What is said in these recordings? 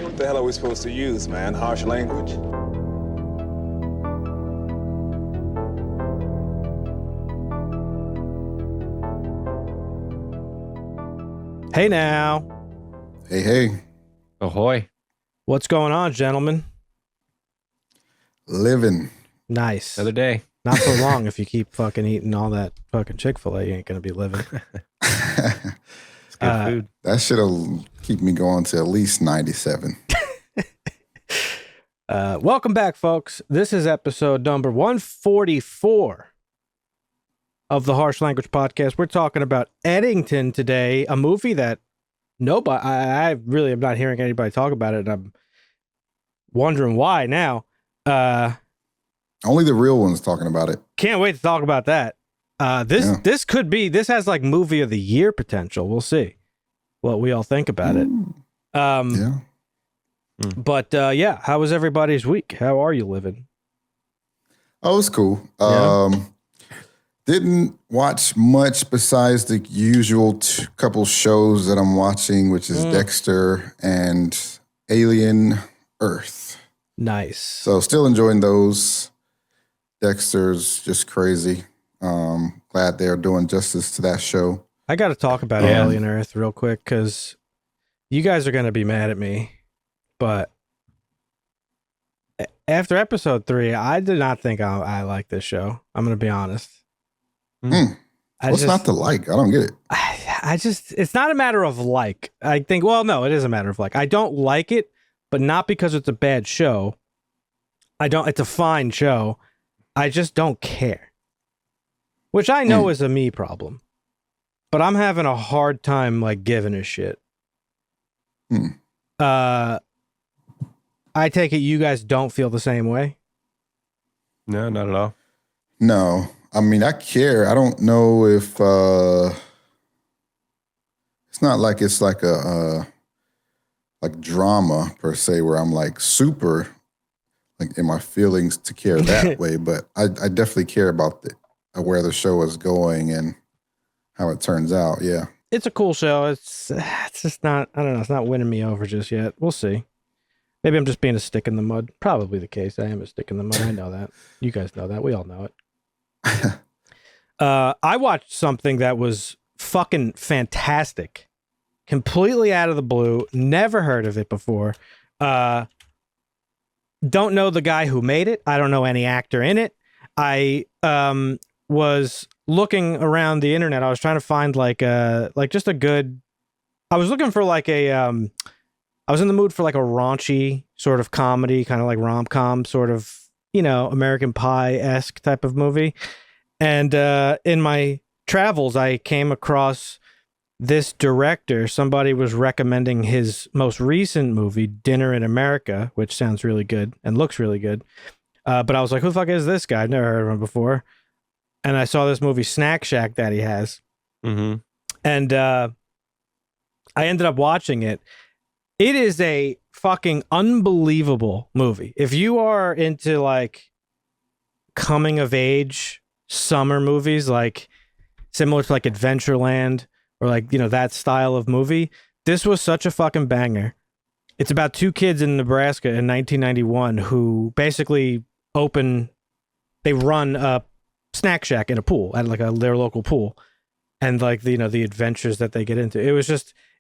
What the hell are we supposed to use, man? Harsh language? Hey now. Hey. Ahoy. What's going on, gentlemen? Living. Nice. Another day. Not for long. If you keep fucking eating all that fucking Chick-fil-A, you ain't going to be living. It's good food. That shit'll keep me going to at least 97. Welcome back, folks. This is episode number 144 of the Harsh Language Podcast. We're talking about Eddington today, a movie that nobody, I really am not hearing anybody talk about it, and I'm wondering why now. Only the real ones talking about it. Can't wait to talk about that. This has like movie of the year potential. We'll see what we all think about it. Yeah. But yeah, how was everybody's week? How are you living? Oh, it's cool. Yeah. Didn't watch much besides the usual couple shows that I'm watching, which is Dexter and Alien Earth. Nice. So still enjoying those. Dexter's just crazy. Glad they're doing justice to that show. I got to talk about Alien Earth real quick because you guys are going to be mad at me. But after episode 3, I did not think I like this show. I'm going to be honest. What's not to like? I don't get it. It's not a matter of like. I think, well, no, it is a matter of like. I don't like it, but not because it's a bad show. It's a fine show. I just don't care. Which I know is a me problem. But I'm having a hard time like giving a shit. I take it you guys don't feel the same way? No, not at all. No. I mean, I care. I don't know if it's not like it's like a like drama per se where I'm like super like in my feelings to care that way, but I definitely care about where the show is going and how it turns out. Yeah. It's a cool show. It's just not, I don't know, it's not winning me over just yet. We'll see. Maybe I'm just being a stick in the mud. Probably the case. I am a stick in the mud. I know that. You guys know that. We all know it. I watched something that was fucking fantastic. Completely out of the blue. Never heard of it before. Don't know the guy who made it. I don't know any actor in it. I was looking around the internet. I was trying to find like just a good. I was looking for like a. I was in the mood for like a raunchy sort of comedy, kind of like rom-com, sort of, American Pie-esque type of movie. And in my travels, I came across this director. Somebody was recommending his most recent movie, Dinner in America, which sounds really good and looks really good. But I was like, who the fuck is this guy? I've never heard of him before. And I saw this movie, Snack Shack, that he has. Mm-hmm. And I ended up watching it. It is a fucking unbelievable movie. If you are into like coming of age summer movies, like similar to like Adventureland or like, that style of movie, this was such a fucking banger. It's about two kids in Nebraska in 1991 who basically they run a snack shack in a pool at like their local pool, and like the adventures that they get into.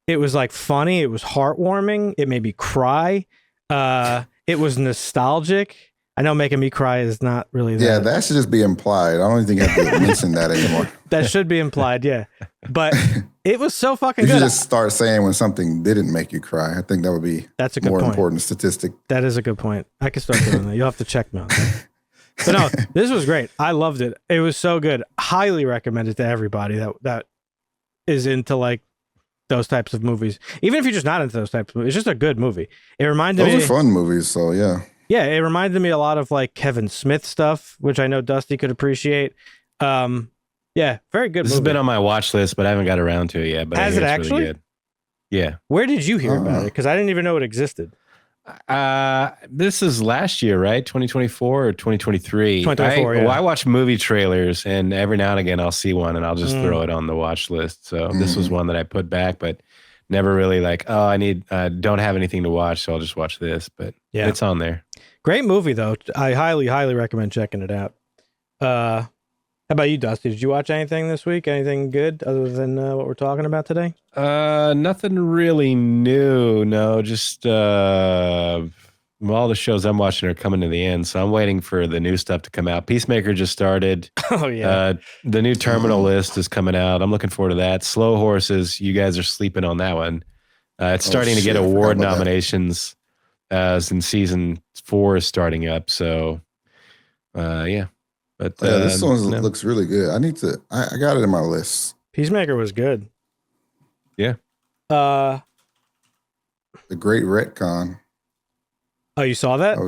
It was like funny. It was heartwarming. It made me cry. It was nostalgic. I know making me cry is not really that. Yeah, that should just be implied. I don't even think I have to mention that anymore. That should be implied, yeah. But it was so fucking good. You should just start saying when something didn't make you cry. I think that would be That's a good more point. Important statistic. That is a good point. I can start doing that. You'll have to check me on that. But no, this was great. I loved it. It was so good. Highly recommend it to everybody that is into like those types of movies. Even if you're just not into those types of movies, it's just a good movie. It reminded me. Those are fun movies, so yeah. Yeah, it reminded me a lot of like Kevin Smith stuff, which I know Dusty could appreciate. Yeah, very good This movie. has been on my watch list, but I haven't got around to it yet. But Has it it's actually? Really good. Yeah. Where did you hear about it? Because I didn't even know it existed. This is last year, right? 2024 or 2023? 2024, yeah. Well, I watch movie trailers, and every now and again I'll see one, and I'll just throw it on the watch list. So this was one that I put back, but never really like, oh, I need don't have anything to watch, so I'll just watch this. But Yeah. it's on there. Great movie though. I highly recommend checking it out. How about you, Dusty? Did you watch anything this week? Anything good other than what we're talking about today? Nothing really new. No, just all the shows I'm watching are coming to the end, so I'm waiting for the new stuff to come out. Peacemaker just started. Oh yeah. The new Terminal List is coming out. I'm looking forward to that. Slow Horses. You guys are sleeping on that one. It's starting to get award nominations. Since season 4 is starting up, so yeah. But this one looks really good. I need to. I got it in my list. Peacemaker was good. Yeah. The Great Retcon. Oh, you saw that?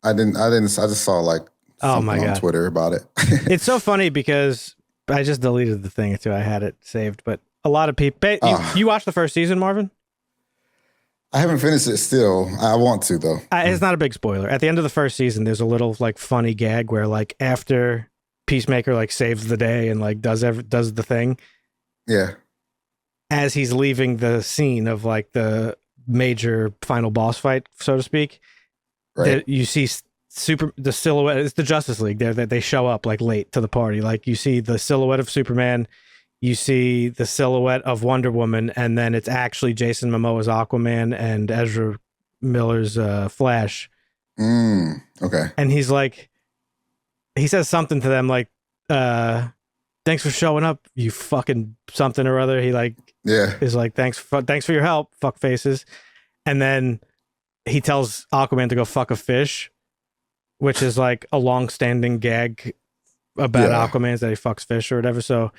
I didn't. I just saw like something on Twitter about it. It's so funny because I just deleted the thing too. I had it saved, but a lot of people. You watched the first season, Marvin? I haven't finished it still. I want to though. It's not a big spoiler. At the end of the first season, there's a little like funny gag where like after Peacemaker like saves the day and like does the thing. Yeah. As he's leaving the scene of like the major final boss fight, so to speak, right. You see the silhouette. It's the Justice League there that they show up like late to the party. Like you see the silhouette of Superman. You see the silhouette of Wonder Woman, and then it's actually Jason Momoa's Aquaman and Ezra Miller's Flash. Okay. And he's like, he says something to them like, thanks for showing up, you fucking something or other. He like, is like, thanks for your help, fuck faces. And then he tells Aquaman to go fuck a fish, which is like a long-standing gag about Aquaman, that he fucks fish or whatever. So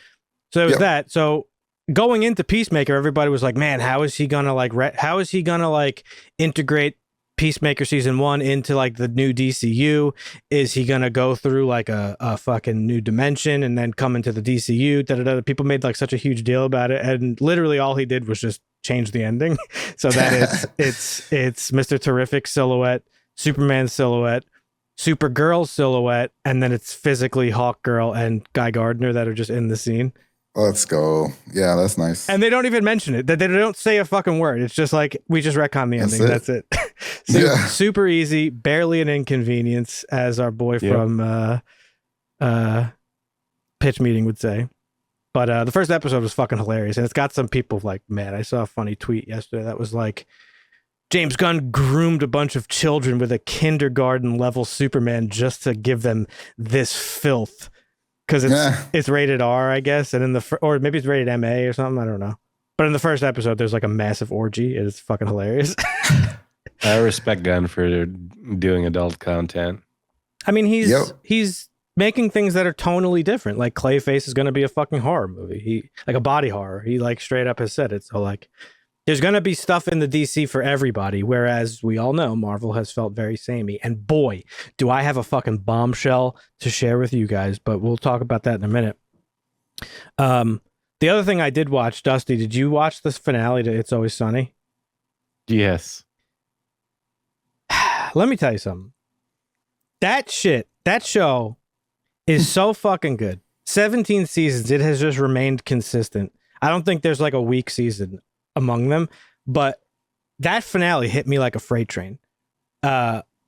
it was that. So going into Peacemaker, everybody was like, man, how is he gonna like integrate Peacemaker season 1 into like the new DCU? Is he gonna go through like a fucking new dimension and then come into the DCU? People made like such a huge deal about it, and literally all he did was just change the ending so that it's Mr. Terrific silhouette, Superman silhouette, Supergirl silhouette, and then it's physically Hawkgirl and Guy Gardner that are just in the scene. Let's go. Yeah, that's nice. And they don't even mention it. They don't say a fucking word. It's just like, we just retcon the ending. That's it. Super easy, barely an inconvenience, as our boy from Pitch Meeting would say. But the first episode was fucking hilarious. And it's got some people like, man, I saw a funny tweet yesterday that was like, James Gunn groomed a bunch of children with a kindergarten level Superman just to give them this filth. Because it's rated R, I guess, and or maybe it's rated MA or something. I don't know. But in the first episode, there's like a massive orgy. It's fucking hilarious. I respect Gunn for doing adult content. I mean, he's making things that are tonally different. Like Clayface is going to be a fucking horror movie. Like a body horror. He like straight up has said it. So like, there's going to be stuff in the DC for everybody, whereas we all know Marvel has felt very samey. And boy, do I have a fucking bombshell to share with you guys, but we'll talk about that in a minute. The other thing I did watch, Dusty, did you watch this finale to It's Always Sunny? Yes. Let me tell you something. That show is so fucking good. 17 seasons, it has just remained consistent. I don't think there's like a weak season among them, but that finale hit me like a freight train.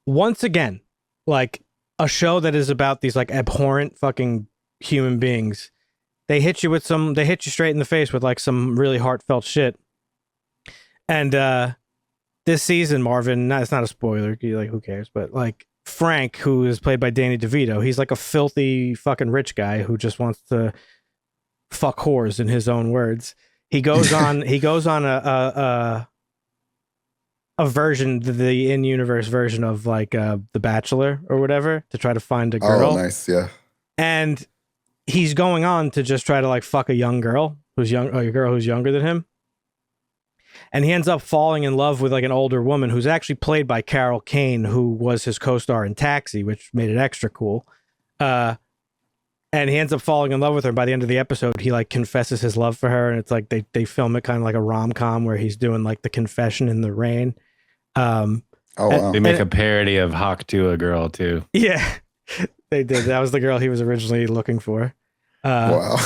Once again, like a show that is about these like abhorrent fucking human beings, they hit you straight in the face with like some really heartfelt shit. And this season, Marvin, it's not a spoiler, like who cares, but like Frank, who is played by Danny DeVito, he's like a filthy fucking rich guy who just wants to fuck whores, in his own words. He goes on a version, the in-universe version of like The Bachelor or whatever, to try to find a girl. Oh, nice, yeah. And he's going on to just try to like fuck a young girl a girl who's younger than him. And he ends up falling in love with like an older woman who's actually played by Carol Kane, who was his co-star in Taxi, which made it extra cool. And he ends up falling in love with her. By the end of the episode, he like confesses his love for her, and it's like they film it kind of like a rom-com where he's doing like the confession in the rain. Wow. They make a parody of Hawk to a Girl too. Yeah, they did. That was the girl he was originally looking for. Wow.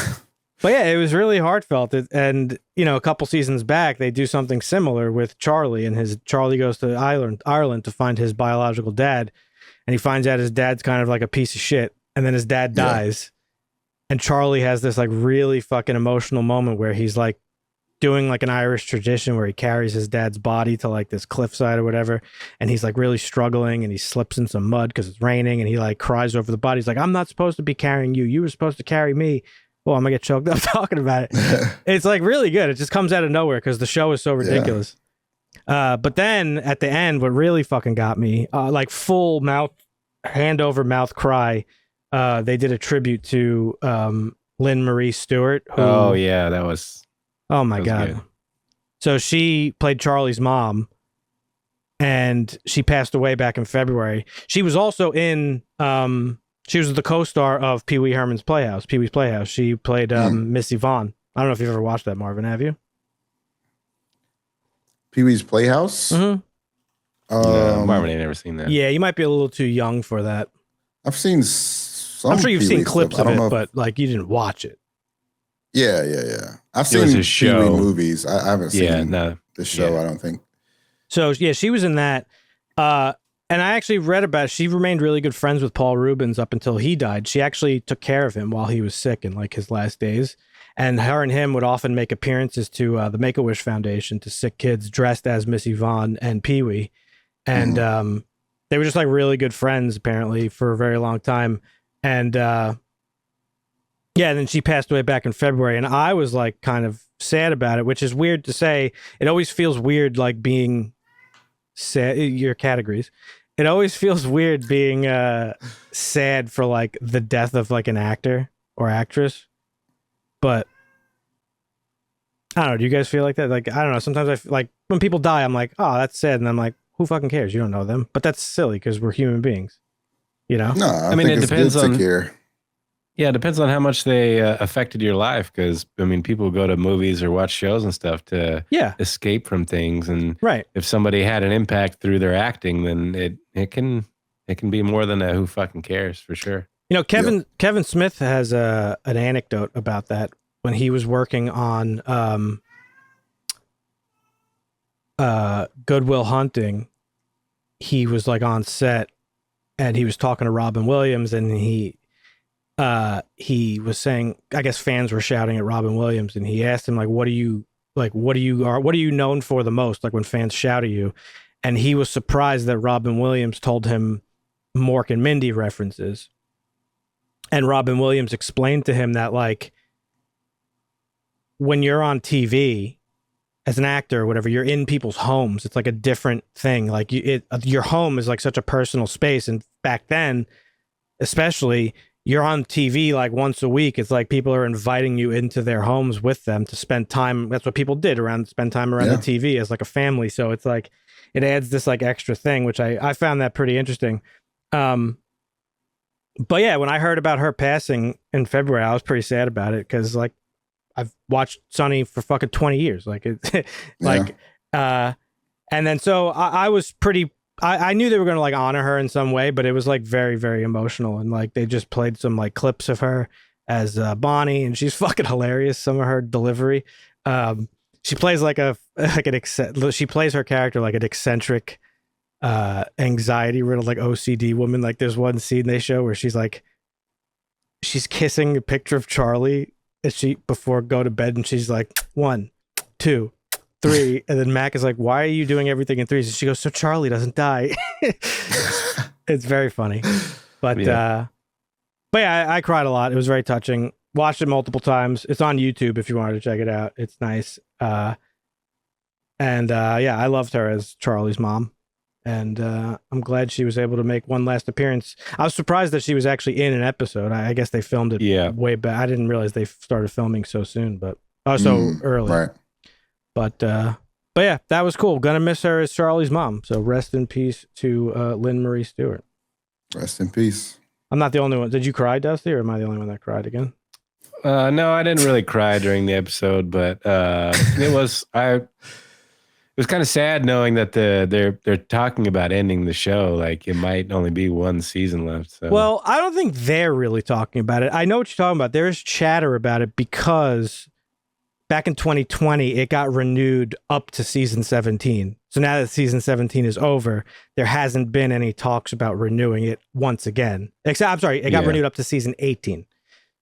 But yeah, it was really heartfelt. And, you know, a couple seasons back, they do something similar with Charlie, and Charlie goes to Ireland to find his biological dad. And he finds out his dad's kind of like a piece of shit. And then his dad dies. And Charlie has this like really fucking emotional moment where he's like doing like an Irish tradition where he carries his dad's body to like this cliffside or whatever. And he's like really struggling, and he slips in some mud because it's raining, and he like cries over the body. He's like, I'm not supposed to be carrying you. You were supposed to carry me. Well, I'm gonna get choked up talking about it. It's like really good. It just comes out of nowhere because the show is so ridiculous. But then at the end, what really fucking got me, like full mouth, hand over mouth cry. They did a tribute to Lynn Marie Stewart. Who, oh yeah, that was. Oh my God. Good. So she played Charlie's mom, and she passed away back in February. She was also in. She was the co-star of Pee Wee Herman's Playhouse, Pee Wee's Playhouse. She played Miss Yvonne. I don't know if you've ever watched that, Marvin. Have you? Pee Wee's Playhouse? Mm-hmm. No, Marvin ain't never seen that. Yeah, you might be a little too young for that. I've seen some. I'm sure you've seen clips stuff. of it, but like you didn't watch it. Yeah. I've seen Pee Wee movies. I haven't seen the show, I don't think. So yeah, she was in that. And I actually read about it. She remained really good friends with Paul Rubens up until he died. She actually took care of him while he was sick in like his last days. And her and him would often make appearances to the Make-A-Wish Foundation to sick kids dressed as Miss Yvonne and Pee Wee. And they were just like really good friends apparently for a very long time. And and then she passed away back in February. And I was like kind of sad about it, which is weird to say. It always feels weird like being sad, your categories. It always feels weird being sad for like the death of like an actor or actress. But I don't know. Do you guys feel like that? Like, I don't know. Sometimes I feel like when people die, I'm like, oh, that's sad. And I'm like, who fucking cares? You don't know them. But that's silly because we're human beings, you know? No, I mean, it depends on care. Yeah, it depends on how much they affected your life. Because I mean, people go to movies or watch shows and stuff to escape from things. And if somebody had an impact through their acting, then it can be more than a who fucking cares for sure. You know, Kevin Smith has an anecdote about that when he was working on Good Will Hunting. He was like on set, and he was talking to Robin Williams, and he was saying, I guess fans were shouting at Robin Williams, and he asked him like, what are you known for the most? Like when fans shout at you. And he was surprised that Robin Williams told him Mork and Mindy references. And Robin Williams explained to him that like when you're on TV as an actor or whatever, you're in people's homes. It's like a different thing. Like your home is like such a personal space. And back then, especially, you're on TV like once a week. It's like people are inviting you into their homes with them to spend time. That's what people did spend time around the TV as like a family. So it's like, it adds this like extra thing, which I found that pretty interesting. But yeah, when I heard about her passing in February, I was pretty sad about it because like I've watched Sunny for fucking 20 years. Like it, and then so I was pretty. I knew they were gonna like honor her in some way, but it was like very, very emotional, and like they just played some like clips of her as Bonnie, and she's fucking hilarious. Some of her delivery. She plays she plays her character like an eccentric, anxiety riddled like OCD woman. Like there's one scene they show where she's kissing a picture of Charlie as she before go to bed, and she's like 1, 2, 3, and then Mac is like, why are you doing everything in threes? And she goes, so Charlie doesn't die. It's very funny. But yeah, I cried a lot. It was very touching. Watched it multiple times. It's on YouTube if you wanted to check it out. It's nice. I loved her as Charlie's mom. And I'm glad she was able to make one last appearance. I was surprised that she was actually in an episode. I guess they filmed it way back. I didn't realize they started filming so soon, but so early. Right. But yeah, that was cool. Gonna miss her as Charlie's mom. So rest in peace to Lynn Marie Stewart. Rest in peace. I'm not the only one. Did you cry, Dusty, or am I the only one that cried again? No, I didn't really cry during the episode, but it was was kind of sad knowing that they're talking about ending the show. Like it might only be one season left. So. Well, I don't think they're really talking about it. I know what you're talking about. There is chatter about it because back in 2020, it got renewed up to season 17. So now that season 17 is over, there hasn't been any talks about renewing it once again. Except, I'm sorry, it got renewed up to season 18.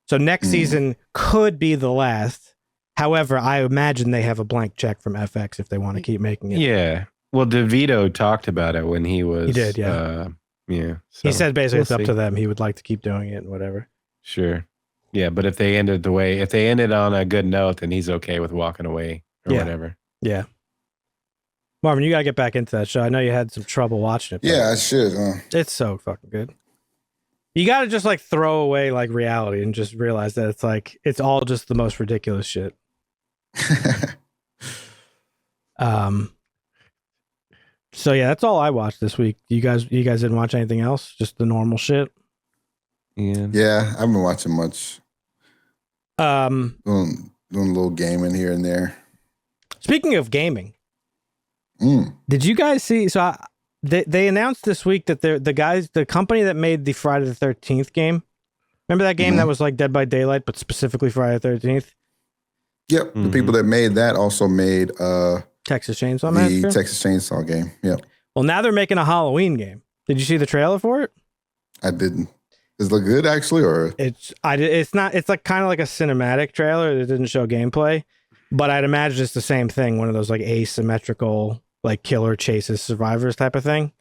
So next season could be the last. However, I imagine they have a blank check from FX if they want to keep making it. Yeah. Well, DeVito talked about it when he was. He did, yeah. Yeah. So He said basically it's up to them. He would like to keep doing it and whatever. Sure. Yeah, but if they ended on a good note, then he's okay with walking away or whatever. Yeah. Marvin, you got to get back into that show. I know you had some trouble watching it. Yeah, I should. It's so fucking good. You got to just like throw away like reality and just realize that it's like, it's all just the most ridiculous shit. So yeah, that's all I watched this week. You guys didn't watch anything else? Just the normal shit? Yeah, I haven't been watching much. Doing a little gaming here and there. Speaking of gaming, did you guys see? So they announced this week that the company that made the Friday the 13th game. Remember that game that was like Dead by Daylight, but specifically Friday the 13th? Yep, the people that made that also made Texas Chainsaw Massacre? The Texas Chainsaw game. Yep. Well, now they're making a Halloween game. Did you see the trailer for it? I didn't. Does it look good actually, or it's not. It's like kind of like a cinematic trailer that didn't show gameplay, but I'd imagine it's the same thing. One of those like asymmetrical, like killer chases survivors type of thing.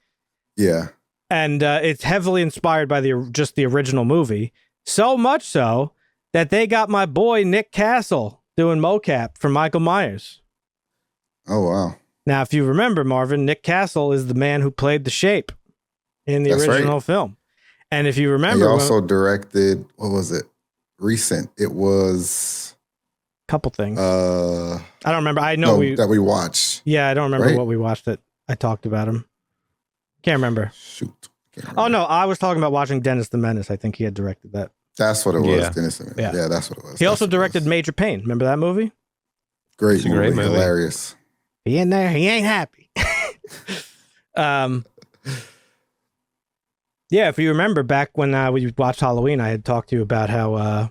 Yeah. And it's heavily inspired by the original movie. So much so that they got my boy Nick Castle doing mocap for Michael Myers. Oh, wow. Now, if you remember, Marvin, Nick Castle is the man who played the Shape in the original film. And if you remember... He also directed, what was it? Recent. It was... Couple things. I don't remember. I know that we watched. Yeah, I don't remember what we watched that I talked about him. Can't remember. Shoot. Oh, no. I was talking about watching Dennis the Menace. I think he had directed that. That's what it was. Dennis the Menace. Yeah, that's what it was. He also directed Major Payne. Remember that movie? Great movie. Hilarious. He in there. He ain't happy. Yeah, if you remember back when we watched Halloween, I had talked to you about how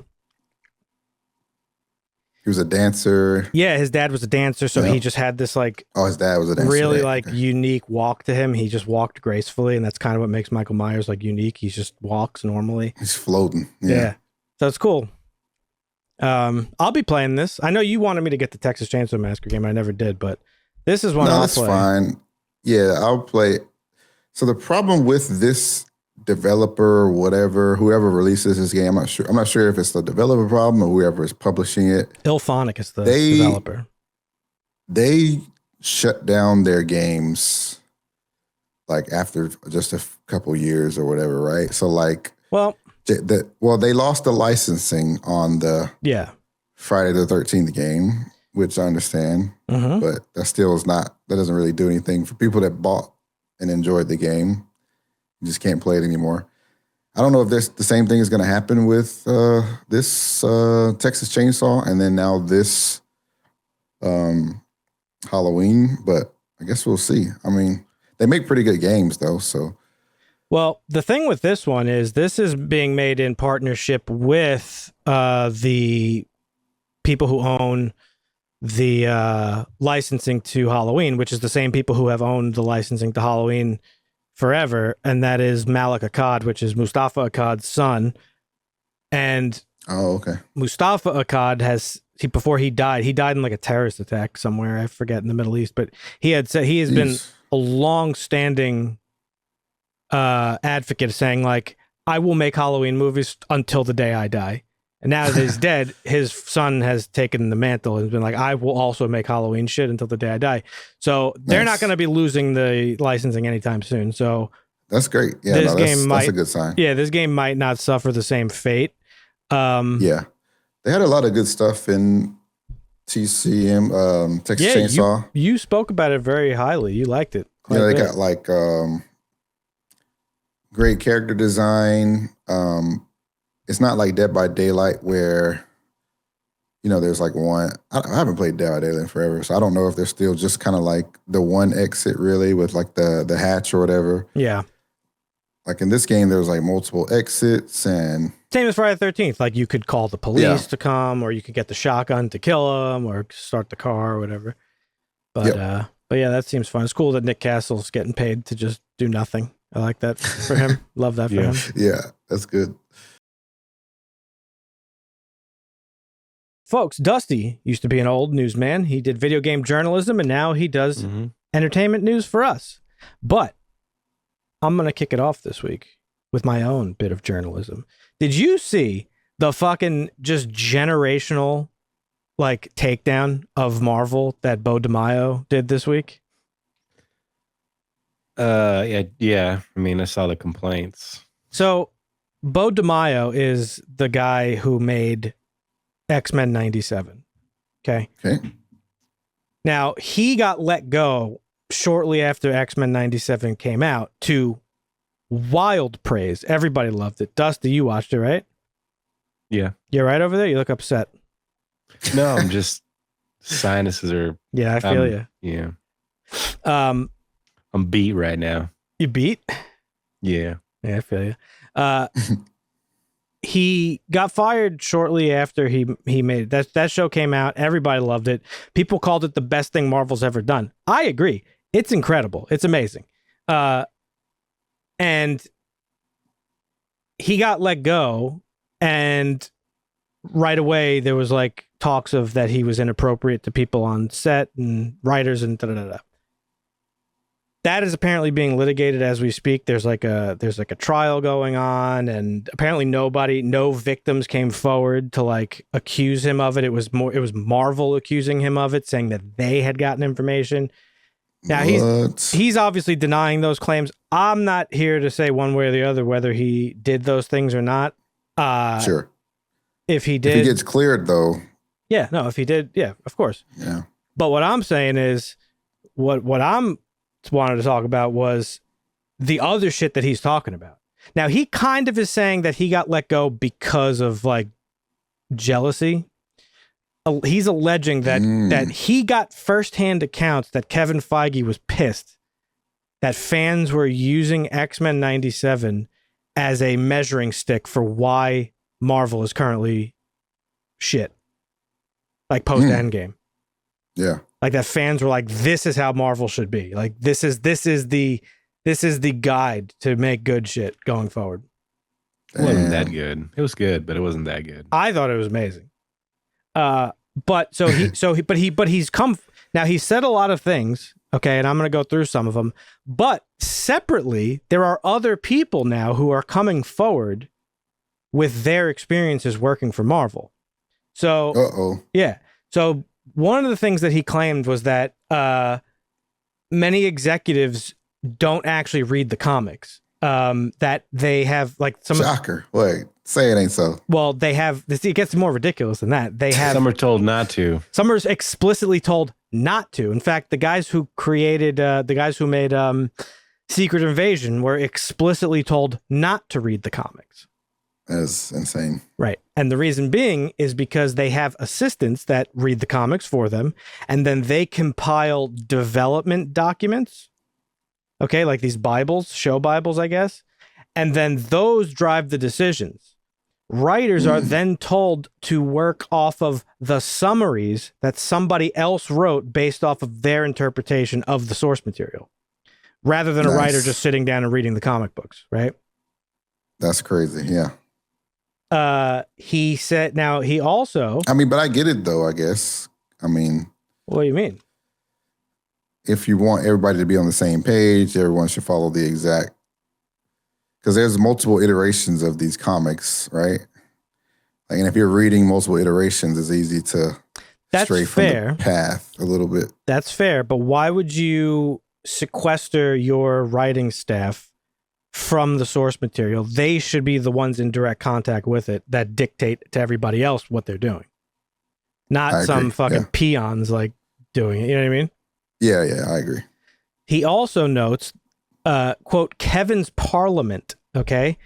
he was a dancer. Yeah, his dad was a dancer, so he just had this like his dad was a dancer. Really unique walk to him. He just walked gracefully, and that's kind of what makes Michael Myers like unique. He just walks normally. He's floating. Yeah. So it's cool. I'll be playing this. I know you wanted me to get the Texas Chainsaw Massacre game. I never did, but this is one I'll play. Fine. Yeah, I'll play. So the problem with this developer, whoever releases this game, I'm not sure if it's the developer problem or whoever is publishing it. Ilphonic is the developer. They shut down their games like after just a couple years or whatever, right? So like, they lost the licensing on the Friday the 13th game, which I understand, but that still is not. That doesn't really do anything for people that bought and enjoyed the game. You just can't play it anymore. I don't know if the same thing is going to happen with this Texas Chainsaw and then now this Halloween, but I guess we'll see. I mean, they make pretty good games though, so. Well, the thing with this one is this is being made in partnership with the people who own the licensing to Halloween, which is the same people who have owned the licensing to Halloween forever, and that is Malik Akkad, which is Mustafa Akkad's son. And Mustafa Akkad before he died in like a terrorist attack somewhere, I forget, in the Middle East, but he has been a long-standing advocate saying like, I will make Halloween movies until the day I die. And now that he's dead, his son has taken the mantle and been like, I will also make Halloween shit until the day I die. So they're not going to be losing the licensing anytime soon. So that's great. Yeah, that's a good sign. Yeah, this game might not suffer the same fate. They had a lot of good stuff in TCM, Texas Chainsaw. You spoke about it very highly. You liked it. They got like great character design. It's not like Dead by Daylight where, there's like one. I haven't played Dead by Daylight forever, so I don't know if there's still just kind of like the one exit really with like the hatch or whatever. Yeah. Like in this game, there's like multiple exits and same as Friday the 13th. Like you could call the police to come, or you could get the shotgun to kill them, or start the car or whatever. But yeah, that seems fun. It's cool that Nick Castle's getting paid to just do nothing. I like that for him. Love that for him. Yeah, that's good. Folks, Dusty used to be an old newsman. He did video game journalism, and now he does entertainment news for us. But I'm going to kick it off this week with my own bit of journalism. Did you see the fucking just generational like takedown of Marvel that Beau DeMayo did this week? Yeah. I mean, I saw the complaints. So Beau DeMayo is the guy who made X-Men 97. Okay. Now, he got let go shortly after X-Men 97 came out to wild praise. Everybody loved it. Dusty, you watched it, right? Yeah. You're right over there? You look upset. No, I'm just sinuses are. Yeah, I feel you. Yeah. I'm beat right now. You beat? Yeah. Yeah, I feel you. He got fired shortly after he made it. That show came out. Everybody loved it. People called it the best thing Marvel's ever done. I agree. It's incredible. It's amazing. And he got let go, and right away there was like talks of that he was inappropriate to people on set and writers and da-da-da-da. That is apparently being litigated as we speak. There's like a trial going on, and apparently no victims came forward to like accuse him of it. It was Marvel accusing him of it, saying that they had gotten information. Now he's obviously denying those claims. I'm not here to say one way or the other whether he did those things or not. Sure. If he did, if he gets cleared though. Yeah, no, if he did, yeah, of course. Yeah. But what I'm saying is what I'm wanted to talk about was the other shit that he's talking about. Now, he kind of is saying that he got let go because of like jealousy. He's alleging that he got firsthand accounts that Kevin Feige was pissed that fans were using X-Men 97 as a measuring stick for why Marvel is currently shit. Like post Endgame. Yeah. Like that fans were like, this is how Marvel should be. Like this is the guide to make good shit going forward. It wasn't that good. It was good, but it wasn't that good. I thought it was amazing. But he's come now. He said a lot of things. Okay, and I'm going to go through some of them. But separately, there are other people now who are coming forward with their experiences working for Marvel. So, yeah. So one of the things that he claimed was that many executives don't actually read the comics. That they have like some shocker. Wait, say it ain't so. Well, they have this. It gets more ridiculous than that. They have some are told not to. Some are explicitly told not to. In fact, the guys who made Secret Invasion were explicitly told not to read the comics. That's insane. Right. And the reason being is because they have assistants that read the comics for them, and then they compile development documents. Okay, like these Bibles, show Bibles, I guess. And then those drive the decisions. Writers are then told to work off of the summaries that somebody else wrote based off of their interpretation of the source material, rather than a writer just sitting down and reading the comic books, right? That's crazy, yeah. He said, now he also... I mean, but I get it though, I guess. I mean... What do you mean? If you want everybody to be on the same page, everyone should follow the exact... Because there's multiple iterations of these comics, right? Like, and if you're reading multiple iterations, it's easy to stray from the path a little bit. That's fair, but why would you sequester your writing staff from the source material? They should be the ones in direct contact with it that dictate to everybody else what they're doing. Not some fucking peons like doing it. You know what I mean? Yeah, I agree. He also notes, quote, Kevin's Parliament, okay?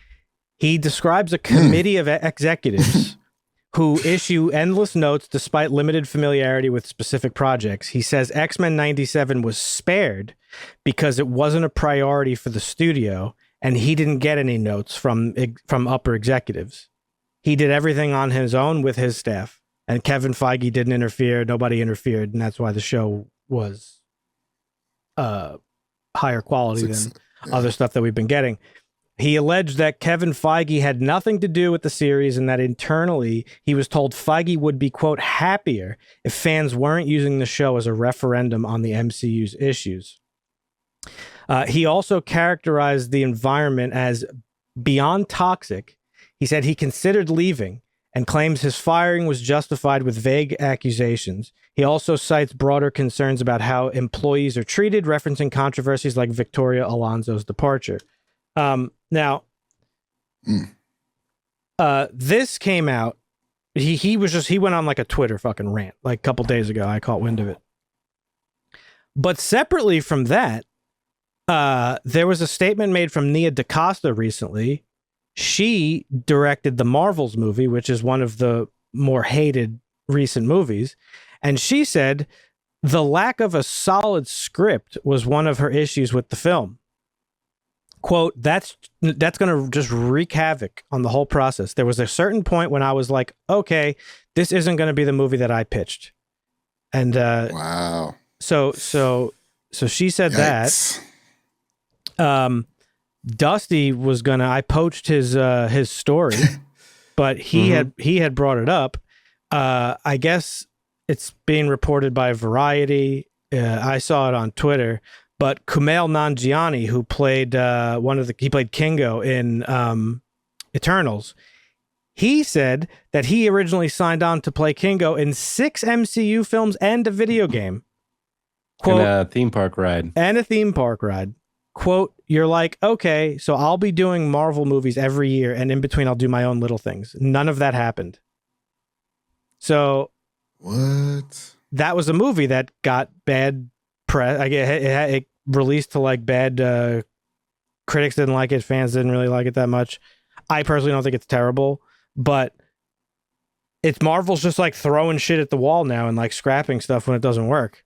He describes a committee of executives who issue endless notes despite limited familiarity with specific projects. He says X-Men 97 was spared because it wasn't a priority for the studio, and he didn't get any notes from upper executives. He did everything on his own with his staff, and Kevin Feige didn't interfere. Nobody interfered, and that's why the show was higher quality than other stuff that we've been getting. He alleged that Kevin Feige had nothing to do with the series and that internally he was told Feige would be, quote, happier if fans weren't using the show as a referendum on the MCU's issues. He also characterized the environment as beyond toxic. He said he considered leaving and claims his firing was justified with vague accusations. He also cites broader concerns about how employees are treated, referencing controversies like Victoria Alonso's departure. Now, this came out. He went on like a Twitter fucking rant like a couple days ago. I caught wind of it. But separately from that, there was a statement made from Nia DaCosta recently. She directed the Marvels movie, which is one of the more hated recent movies. And she said the lack of a solid script was one of her issues with the film. Quote, that's going to just wreak havoc on the whole process. There was a certain point when I was like, okay, this isn't going to be the movie that I pitched. And wow. So she said Yikes. that. Dusty was gonna. I poached his story, but he had brought it up. I guess it's being reported by Variety. I saw it on Twitter. But Kumail Nanjiani, who played he played Kingo in Eternals, he said that he originally signed on to play Kingo in 6 MCU films and a video game. Quote, and a theme park ride. Quote, you're like, okay, so I'll be doing Marvel movies every year, and in between I'll do my own little things. None of that happened. So what? That was a movie that got bad press. It released to like bad critics didn't like it, fans didn't really like it that much. I personally don't think it's terrible, but it's Marvel's just like throwing shit at the wall now and like scrapping stuff when it doesn't work.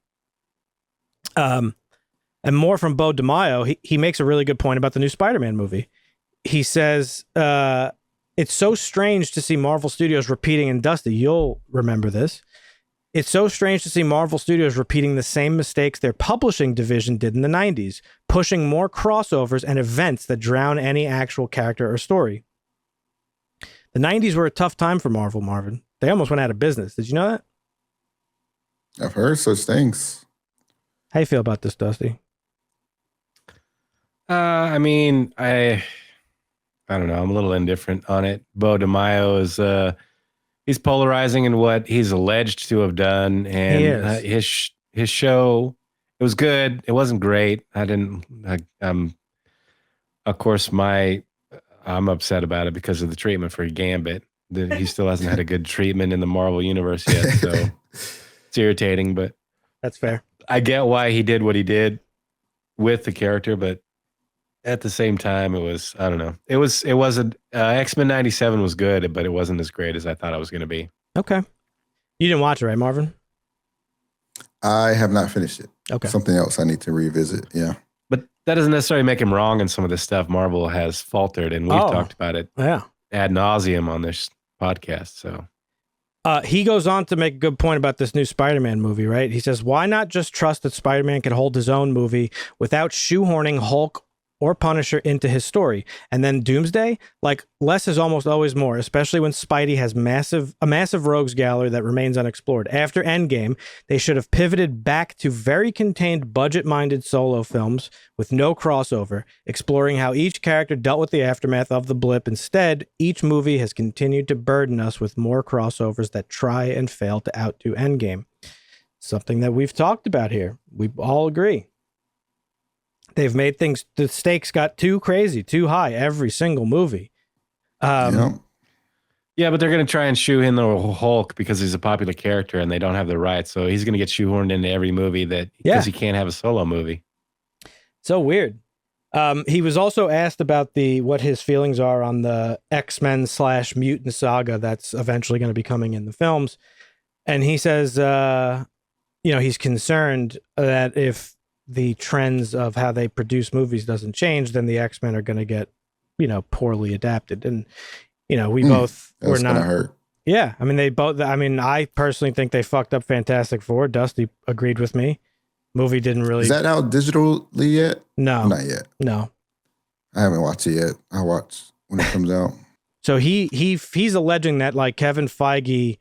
And more from Beau DeMayo, he makes a really good point about the new Spider-Man movie. He says, it's so strange to see Marvel Studios repeating, and Dusty, you'll remember this. It's so strange to see Marvel Studios repeating the same mistakes their publishing division did in the 90s, pushing more crossovers and events that drown any actual character or story. The 90s were a tough time for Marvel, Marvin. They almost went out of business. Did you know that? I've heard such things. How you feel about this, Dusty? I mean, I don't know. I'm a little indifferent on it. Beau DeMayo is he's polarizing in what he's alleged to have done, and his show, it was good. It wasn't great. Of course, I'm upset about it because of the treatment for Gambit. He still hasn't had a good treatment in the Marvel universe yet, so it's irritating. But that's fair. I get why he did what he did with the character, but at the same time, I don't know. It wasn't X-Men 97 was good, but it wasn't as great as I thought it was going to be. Okay. You didn't watch it, right, Marvin? I have not finished it. Okay. Something else I need to revisit. Yeah. But that doesn't necessarily make him wrong in some of the stuff Marvel has faltered, and we've talked about it ad nauseum on this podcast. So he goes on to make a good point about this new Spider-Man movie, right? He says, why not just trust that Spider-Man can hold his own movie without shoehorning Hulk or Punisher into his story? And then Doomsday, like, less is almost always more, especially when Spidey has a massive rogues gallery that remains unexplored. After Endgame, they should have pivoted back to very contained, budget-minded solo films with no crossover, exploring how each character dealt with the aftermath of the blip. Instead, each movie has continued to burden us with more crossovers that try and fail to outdo Endgame. Something that we've talked about here. We all agree. They've made the stakes got too crazy, too high, every single movie. Yeah, but they're going to try and shoe in the Hulk because he's a popular character and they don't have the rights. So he's going to get shoehorned into every movie because he can't have a solo movie. So weird. He was also asked about what his feelings are on the X-Men / mutant saga that's eventually going to be coming in the films. And he says, he's concerned that if the trends of how they produce movies doesn't change, then the X-Men are going to get, poorly adapted. And, we both were not. Gonna hurt. Yeah. I mean, I personally think they fucked up Fantastic Four. Dusty agreed with me. Movie didn't really. Is that out digitally yet? No. Not yet. No. I haven't watched it yet. I'll watch when it comes out. So he's alleging that like Kevin Feige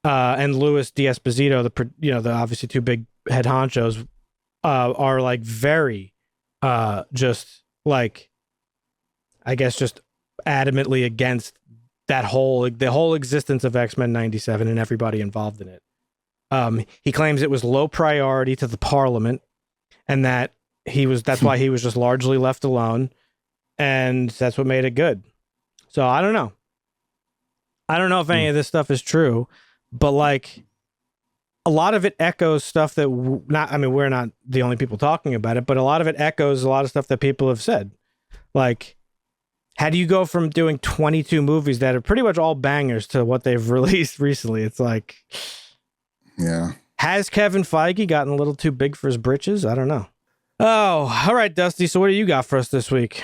and Louis D'Esposito, the obviously two big head honchos, are like very just like, I guess, just adamantly against the whole existence of X-Men 97 and everybody involved in it. He claims it was low priority to the Parliament, and that that's why he was just largely left alone, and that's what made it good. So I don't know. I don't know if any of this stuff is true, but like a lot of it echoes stuff that we're not the only people talking about it, but a lot of it echoes a lot of stuff that people have said. Like, how do you go from doing 22 movies that are pretty much all bangers to what they've released recently? It's like, yeah. Has Kevin Feige gotten a little too big for his britches? I don't know. Oh, all right, Dusty. So what do you got for us this week?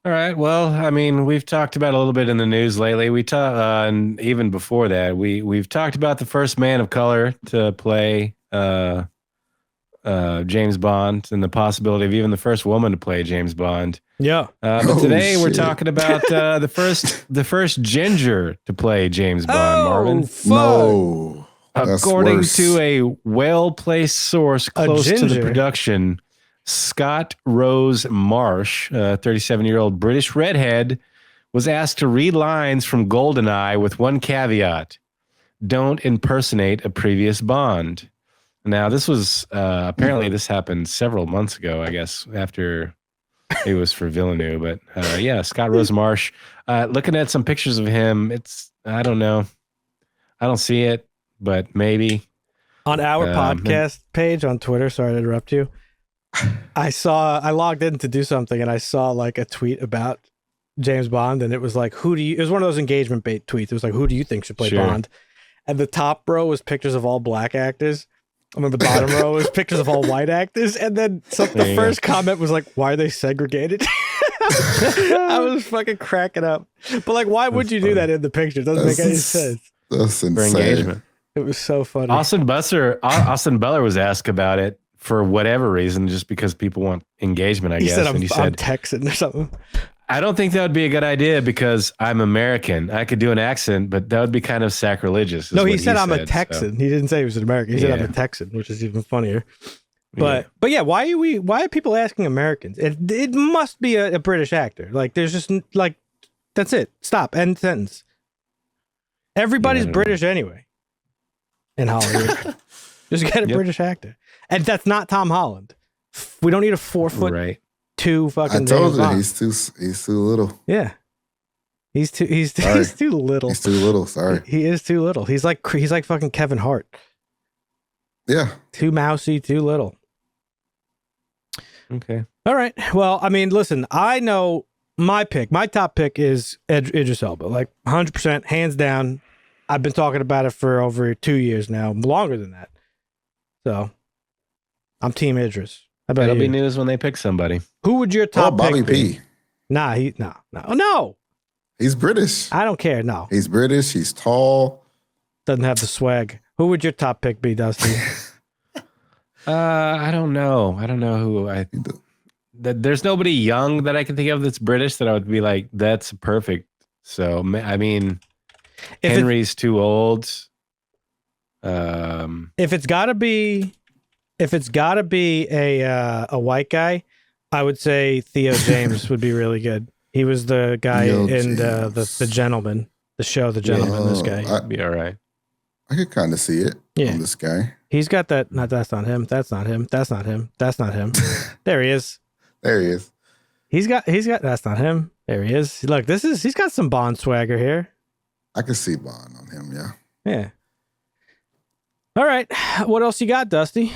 All right. Well, I mean, we've talked about a little bit in the news lately. And even before that, we've talked about the first man of color to play James Bond, and the possibility of even the first woman to play James Bond. Yeah. But today we're talking about the first ginger to play James Bond. Marvin. Fuck. No. According worse. to a well-placed source close to the production, Scott Rose Marsh, a 37-year-old British redhead, was asked to read lines from GoldenEye with one caveat: don't impersonate a previous Bond. Now, this was apparently this happened several months ago, I guess, after it was for Villeneuve. But yeah, Scott Rose Marsh. Looking at some pictures of him, I don't know. I don't see it, but maybe. On our podcast page on Twitter, sorry to interrupt you, I logged in to do something and I saw like a tweet about James Bond, and it was like, it was one of those engagement bait tweets. It was like, who do you think should play Bond? And the top row was pictures of all black actors. And then the bottom row was pictures of all white actors. And then the first comment was like, why are they segregated? I was fucking cracking up. But like, why would you do that in the picture? It doesn't make any sense. That's insane. For engagement. It was so funny. Austin Butler was asked about it for whatever reason, just because people want engagement, I guess. Said, he said, I'm Texan or something. I don't think that would be a good idea because I'm American. I could do an accent, but that would be kind of sacrilegious. No, he said I'm a Texan. So. He didn't say he was an American. He said I'm a Texan, which is even funnier. But yeah, why are people asking Americans? It must be a British actor. Like, there's just like, that's it. Stop. End sentence. Everybody's British anyway in Hollywood. Just get a British actor. And that's not Tom Holland. We don't need a 4'2" fucking. I told you he's too little. Yeah, he's too little. He's too little. Sorry, he is too little. He's like fucking Kevin Hart. Yeah, too mousy, too little. Okay. All right. Well, I mean, listen. I know my top pick is Idris Elba, like 100%, hands down. I've been talking about it for over 2 years now, longer than that. So, I'm Team Idris. That'll be news when they pick somebody. Who would your top Bobby pick be? P. Nah, no. He's British. I don't care. No, he's British. He's tall. Doesn't have the swag. Who would your top pick be, Dusty? I don't know. I don't know who there's nobody young that I can think of that's British that I would be like, that's perfect. So I mean, Henry's too old. If it's got to be a white guy, I would say Theo James would be really good. He was the guy in the Gentleman, the show The Gentleman. This guy would be all right. I could kind of see it on this guy. He's got that. No, that's not him. That's not him. That's not him. That's not him. There he is. There he is. He's got. That's not him. There he is. Look, he's got some Bond swagger here. I can see Bond on him. Yeah. Yeah. All right. What else you got, Dusty?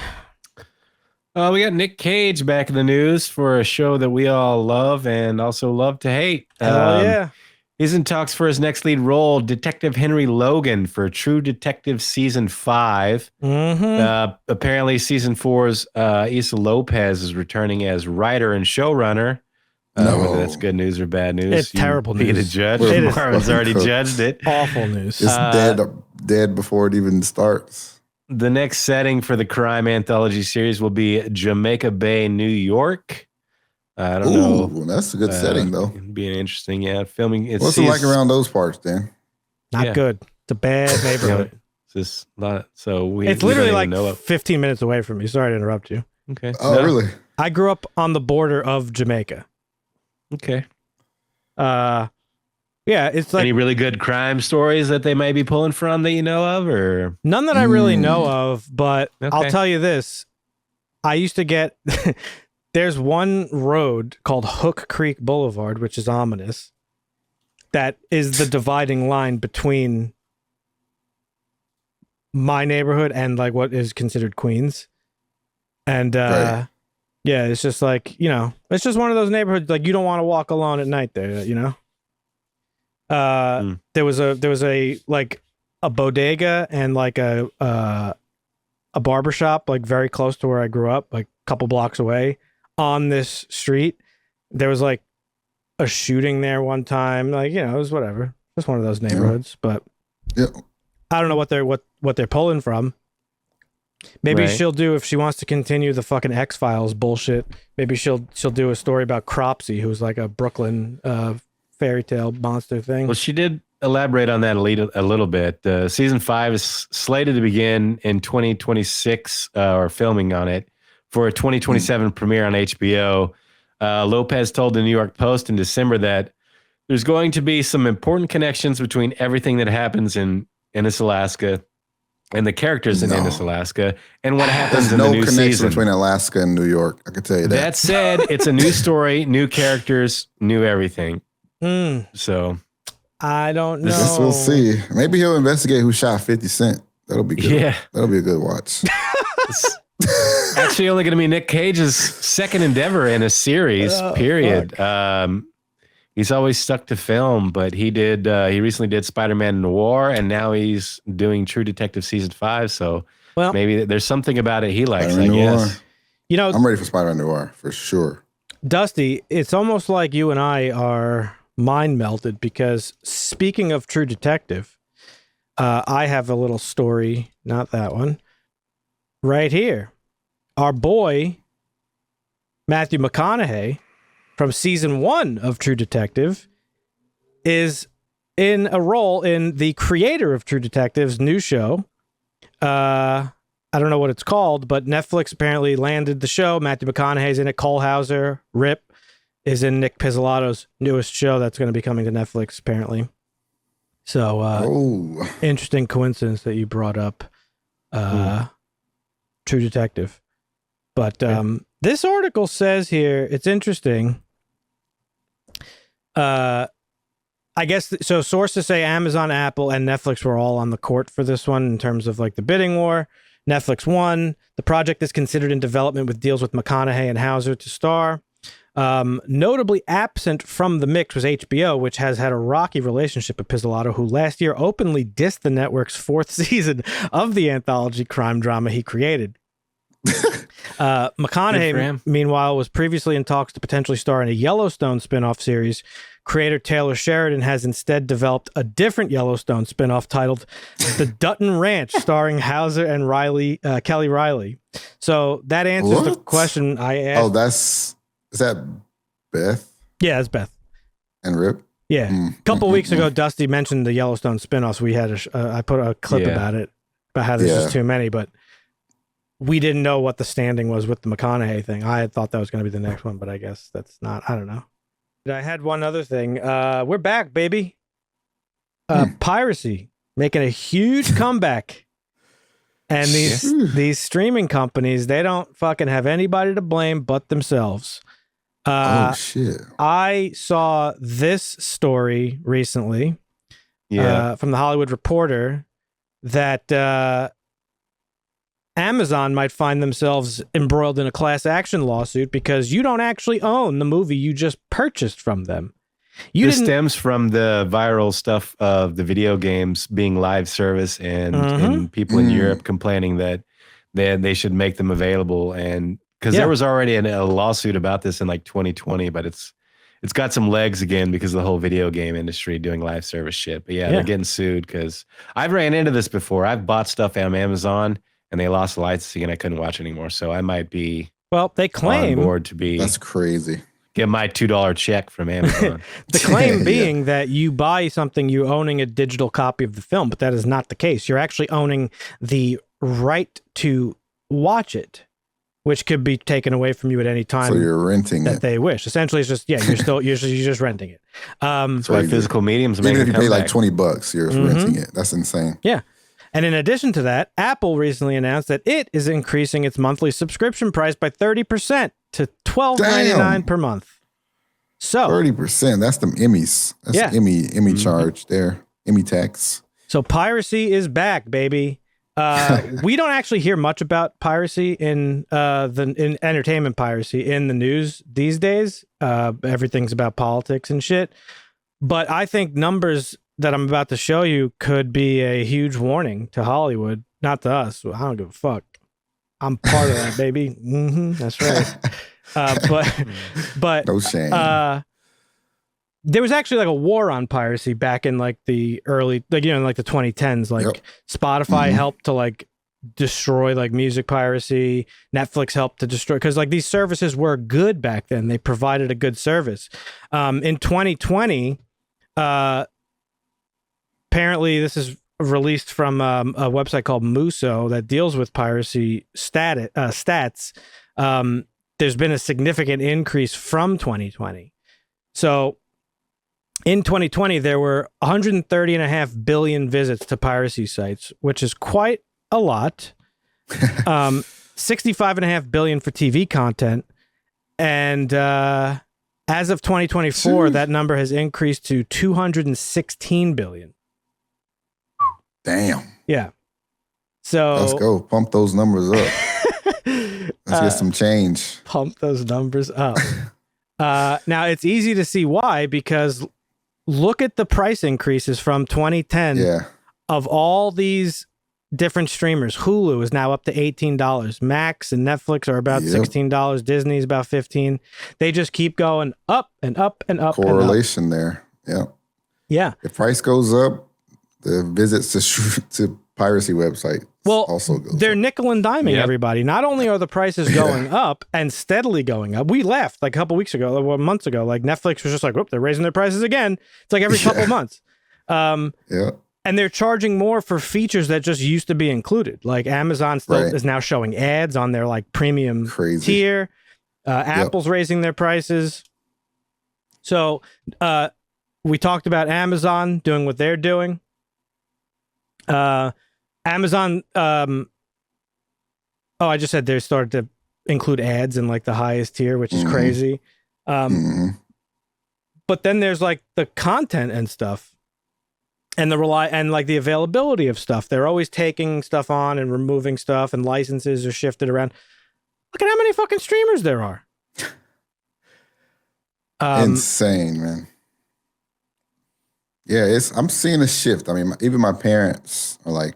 We got Nick Cage back in the news for a show that we all love and also love to hate. Hell yeah. He's in talks for his next lead role, Detective Henry Logan, for True Detective Season 5. Mm-hmm. Apparently, Season 4's Issa Lopez is returning as writer and showrunner. No. Whether that's good news or bad news. It's terrible Be the news. judge. It is Marvin's already cooked. judged it. Awful news. It's dead before it even starts. The next setting for the crime anthology series will be Jamaica Bay, New York. I don't know. That's a good setting, though. It'd be interesting, filming. What's it like around those parts, Dan? Not good. It's a bad neighborhood. It's literally like 15 minutes away from me. Sorry to interrupt you. Okay. Oh, really? I grew up on the border of Jamaica. Okay. Yeah, it's like any really good crime stories that they might be pulling from that you know of, or none that I really know of, but Okay. I'll tell you this. I used to get there's one road called Hook Creek Boulevard, which is ominous. That is the dividing line between my neighborhood and like what is considered Queens. And Right. yeah, it's just like, it's just one of those neighborhoods like you don't want to walk alone at night there, There was a like a bodega and like a barbershop like very close to where I grew up, like a couple blocks away on this street. There was like a shooting there one time, like, it was whatever. Just one of those neighborhoods, but Yeah. I don't know what they're pulling from. Maybe Right. she'll do, if she wants to continue the fucking X-Files bullshit, maybe she'll do a story about Cropsy, who's like a Brooklyn fairy tale monster thing. well, she did elaborate on that a little bit. Season 5 is slated to begin in 2026, or filming on it for a 2027 premiere on HBO. Lopez told the New York Post in December that there's going to be some important connections between everything that happens in Ennis, Alaska, and the characters in Ennis, Alaska, and what happens There's in no the new connection season. between Alaska and New York. I can tell you that. That said, it's a new story, new characters, new everything. Hmm. So I don't know. Guess we'll see. Maybe he'll investigate who shot 50 Cent. That'll be good. Yeah. That'll be a good watch. actually only going to be Nick Cage's second endeavor in a series, period. He's always stuck to film, but he recently did Spider-Man Noir, and now he's doing True Detective Season 5. So maybe there's something about it he likes, Spider-Man I Noir. guess. I'm ready for Spider-Man Noir for sure. Dusty, it's almost like you and I are mind melted, because speaking of True Detective, I have a little story, not that one, right here. Our boy, Matthew McConaughey, from season 1 of True Detective, is in a role in the creator of True Detective's new show. I don't know what it's called, but Netflix apparently landed the show. Matthew McConaughey's in it. Cole Hauser, Rip, is in Nick Pizzolatto's newest show that's going to be coming to Netflix, apparently. So, interesting coincidence that you brought up True Detective. But this article says here, it's interesting. I guess, so sources say Amazon, Apple, and Netflix were all on the court for this one in terms of like the bidding war. Netflix won. The project is considered in development with deals with McConaughey and Hauser to star. Notably absent from the mix was HBO, which has had a rocky relationship with Pizzolatto, who last year openly dissed the network's 4th season of the anthology crime drama he created. McConaughey, meanwhile, was previously in talks to potentially star in a Yellowstone spinoff series. Creator Taylor Sheridan has instead developed a different Yellowstone spinoff titled The Dutton Ranch, starring Hauser and Kelly Riley. So that answers the question I asked. Is that Beth? Yeah, it's Beth. And Rip? Yeah. A couple weeks ago, Dusty mentioned the Yellowstone spinoffs. We had I put a clip about it, about how there's just too many, but we didn't know what the standing was with the McConaughey thing. I had thought that was going to be the next one, but I guess that's not. I don't know. I had one other thing. We're back, baby. Piracy making a huge comeback. And these streaming companies, they don't fucking have anybody to blame but themselves. Shit. I saw this story recently from the Hollywood Reporter that Amazon might find themselves embroiled in a class action lawsuit because you don't actually own the movie you just purchased from them. This stems from the viral stuff of the video games being live service and people in Europe complaining that they should make them available. And because there was already a lawsuit about this in like 2020, but it's got some legs again because of the whole video game industry doing live service shit. But they're getting sued because I've ran into this before. I've bought stuff on Amazon and they lost the licensing and I couldn't watch anymore. So I might be they claim on board to be. That's crazy. Get my $2 check from Amazon. The claim being that you buy something, you're owning a digital copy of the film, but that is not the case. You're actually owning the right to watch it, which could be taken away from you at any time. So you're renting that they wish. Essentially, it's just you're just renting it. That's why physical mediums. Even if you pay like $20, you're renting it. That's insane. Yeah. And in addition to that, Apple recently announced that it is increasing its monthly subscription price by 30% to $12.99 per month. So 30%. That's them Emmys. That's Emmy charge there. Emmy tax. So Piracy is back, baby. We don't actually hear much about piracy in entertainment piracy in the news these days. Everything's about politics and shit. But I think numbers that I'm about to show you could be a huge warning to Hollywood, not to us. I don't give a fuck. I'm part of that, baby. That's right. But no shame. There was actually like a war on piracy back in like the early, like, you know, like the 2010s. Like Spotify helped to like destroy like music piracy. Netflix helped to destroy, because like these services were good back then. They provided a good service. In 2020, apparently this is released from a website called Muso that deals with piracy stats. There's been a significant increase from 2020. So in 2020, there were 130.5 billion visits to piracy sites, which is quite a lot. 65.5 billion for TV content. And as of 2024, that number has increased to 216 billion. Damn. Yeah. So let's go. Pump those numbers up. Let's get some change. Pump those numbers up. Now, it's easy to see why, because look at the price increases from 2010 of all these different streamers. Hulu is now up to $18. Max and Netflix are about $16. Disney's about $15. They just keep going up and up and up. Correlation and up. there. Yeah. Yeah. If price goes up, the visits to piracy website also goes they're up. nickel and diming everybody. Not only are the prices going up and steadily going up. We laughed like a couple weeks ago, or months ago, like Netflix was just like, whoop, they're raising their prices again. It's like every couple of months. And they're charging more for features that just used to be included. Like Amazon still is now showing ads on their like premium tier. Apple's raising their prices. So we talked about Amazon doing what they're doing. Amazon, I just said they started to include ads in like the highest tier, which is crazy. But then there's like the content and stuff, and like the availability of stuff. They're always taking stuff on and removing stuff, and licenses are shifted around. Look at how many fucking streamers there are. Insane, man. Yeah, I'm seeing a shift. I mean, even my parents are like,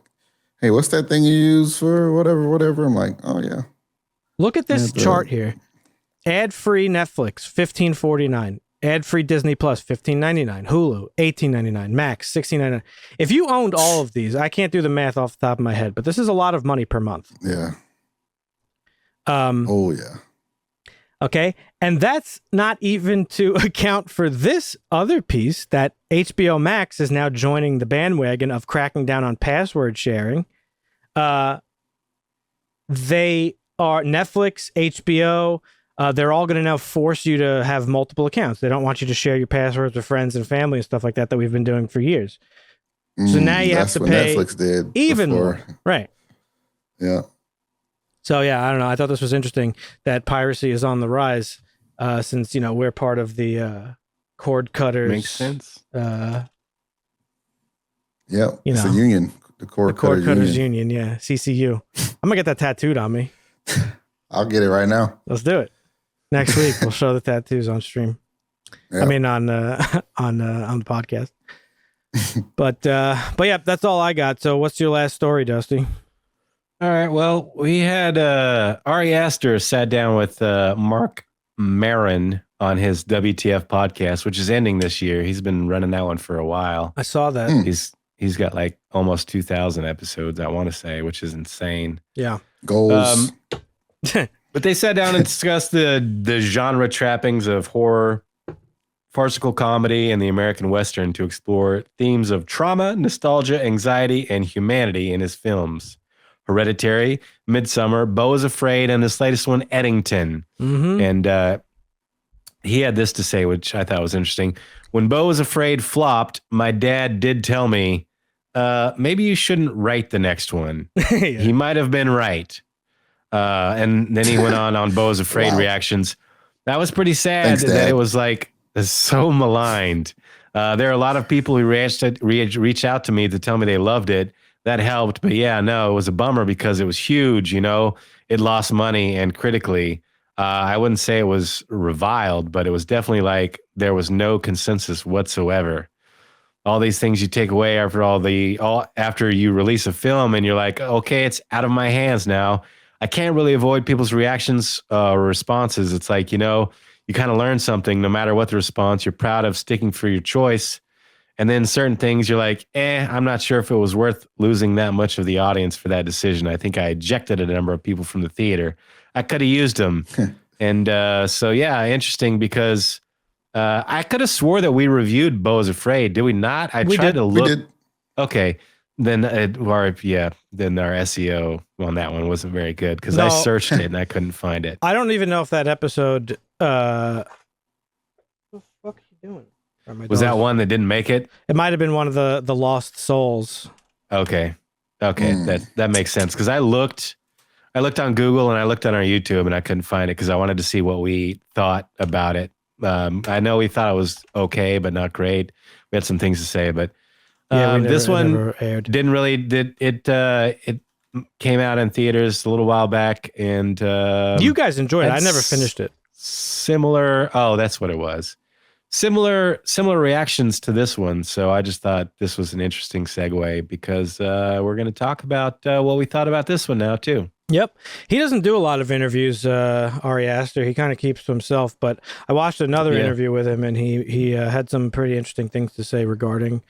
hey, what's that thing you use for whatever? I'm like, oh, yeah. Look at this chart here. Ad-free Netflix, $15.49. Ad-free Disney Plus, $15.99. Hulu, $18.99. Max, $16.99. If you owned all of these, I can't do the math off the top of my head, but this is a lot of money per month. Yeah. Okay, and that's not even to account for this other piece that HBO Max is now joining the bandwagon of cracking down on password sharing. They are Netflix, HBO. They're all going to now force you to have multiple accounts. They don't want you to share your passwords with friends and family and stuff like that we've been doing for years. So now you have to pay Netflix did even more. Right. Yeah. So yeah, I don't know. I thought this was interesting that piracy is on the rise, since we're part of the cord cutters. Makes sense. It's a union. The Cord Cord Cutters Cutters Union. Union, yeah, CCU. I'm gonna get that tattooed on me. I'll get it right now. Let's do it. Next week we'll show the tattoos on stream. Yeah. I mean on the podcast. But yeah, that's all I got. So what's your last story, Dusty? All right. Well, we had Ari Aster sat down with Mark Maron on his WTF podcast, which is ending this year. He's been running that one for a while. I saw that. He's got like almost 2,000 episodes, I want to say, which is insane. Yeah. Goals. But they sat down and discussed the genre trappings of horror, farcical comedy, and the American Western to explore themes of trauma, nostalgia, anxiety, and humanity in his films. Hereditary, Midsummer, Beau is Afraid, and this latest one, Eddington. Mm-hmm. And he had this to say, which I thought was interesting. When Beau is Afraid flopped, my dad did tell me, maybe you shouldn't write the next one. Yeah. He might have been right. And then he went on Beau is Afraid reactions. That was pretty sad. Thanks, that Dad. it was like so maligned. There are a lot of people who reach out to me to tell me they loved it. That helped. But yeah, no, it was a bummer because it was huge. It lost money and critically. I wouldn't say it was reviled, but it was definitely like there was no consensus whatsoever. All these things you take away after you release a film and you're like, okay, it's out of my hands now. I can't really avoid people's reactions or responses. It's like, you kind of learn something no matter what the response. You're proud of sticking for your choice. And then certain things you're like, I'm not sure if it was worth losing that much of the audience for that decision. I think I ejected a number of people from the theater. I could have used them. And so, yeah, interesting because I could have swore that we reviewed Beau is Afraid. Did we not? I tried to look. We did. Okay. Then our SEO on that one wasn't very good because No. I searched it and I couldn't find it. I don't even know if that episode. What the fuck are you doing? Was that one that didn't make it? It might have been one of the Lost Souls. Okay. That makes sense because I looked on Google and I looked on our YouTube and I couldn't find it because I wanted to see what we thought about it. I know we thought it was okay, but not great. We had some things to say, but this one didn't really did it. It came out in theaters a little while back, and you guys enjoyed it. I never finished it. Similar. Oh, that's what it was. Similar reactions to this one. So I just thought this was an interesting segue because we're going to talk about what we thought about this one now too. Yep. He doesn't do a lot of interviews, Ari Aster. He kind of keeps to himself, but I watched another interview with him and he had some pretty interesting things to say regarding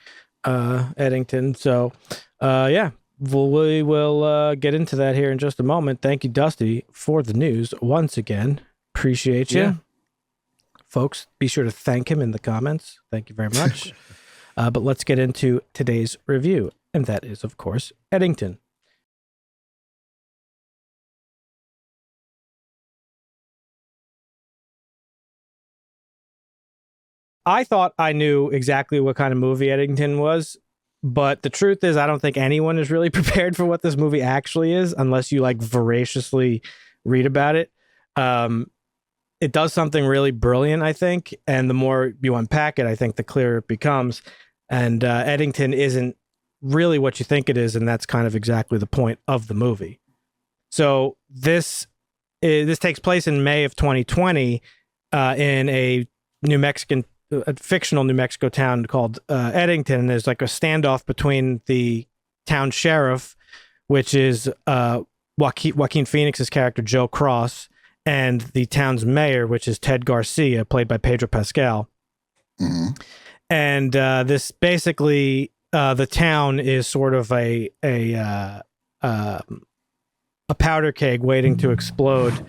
Eddington. So, we will get into that here in just a moment. Thank you, Dusty, for the news once again. Appreciate you. Yeah. Folks, be sure to thank him in the comments. Thank you very much. But let's get into today's review, and that is, of course, Eddington. I thought I knew exactly what kind of movie Eddington was, but the truth is I don't think anyone is really prepared for what this movie actually is unless you voraciously read about it. It does something really brilliant, I think, and the more you unpack it, I think the clearer it becomes. And Eddington isn't really what you think it is, and that's kind of exactly the point of the movie. So this takes place in May of 2020 in a fictional New Mexico town called Eddington. There's a standoff between the town sheriff, which is Joaquin Phoenix's character Joe Cross, and the town's mayor, which is Ted Garcia, played by Pedro Pascal. Mm-hmm. And this basically the town is sort of a powder keg waiting to explode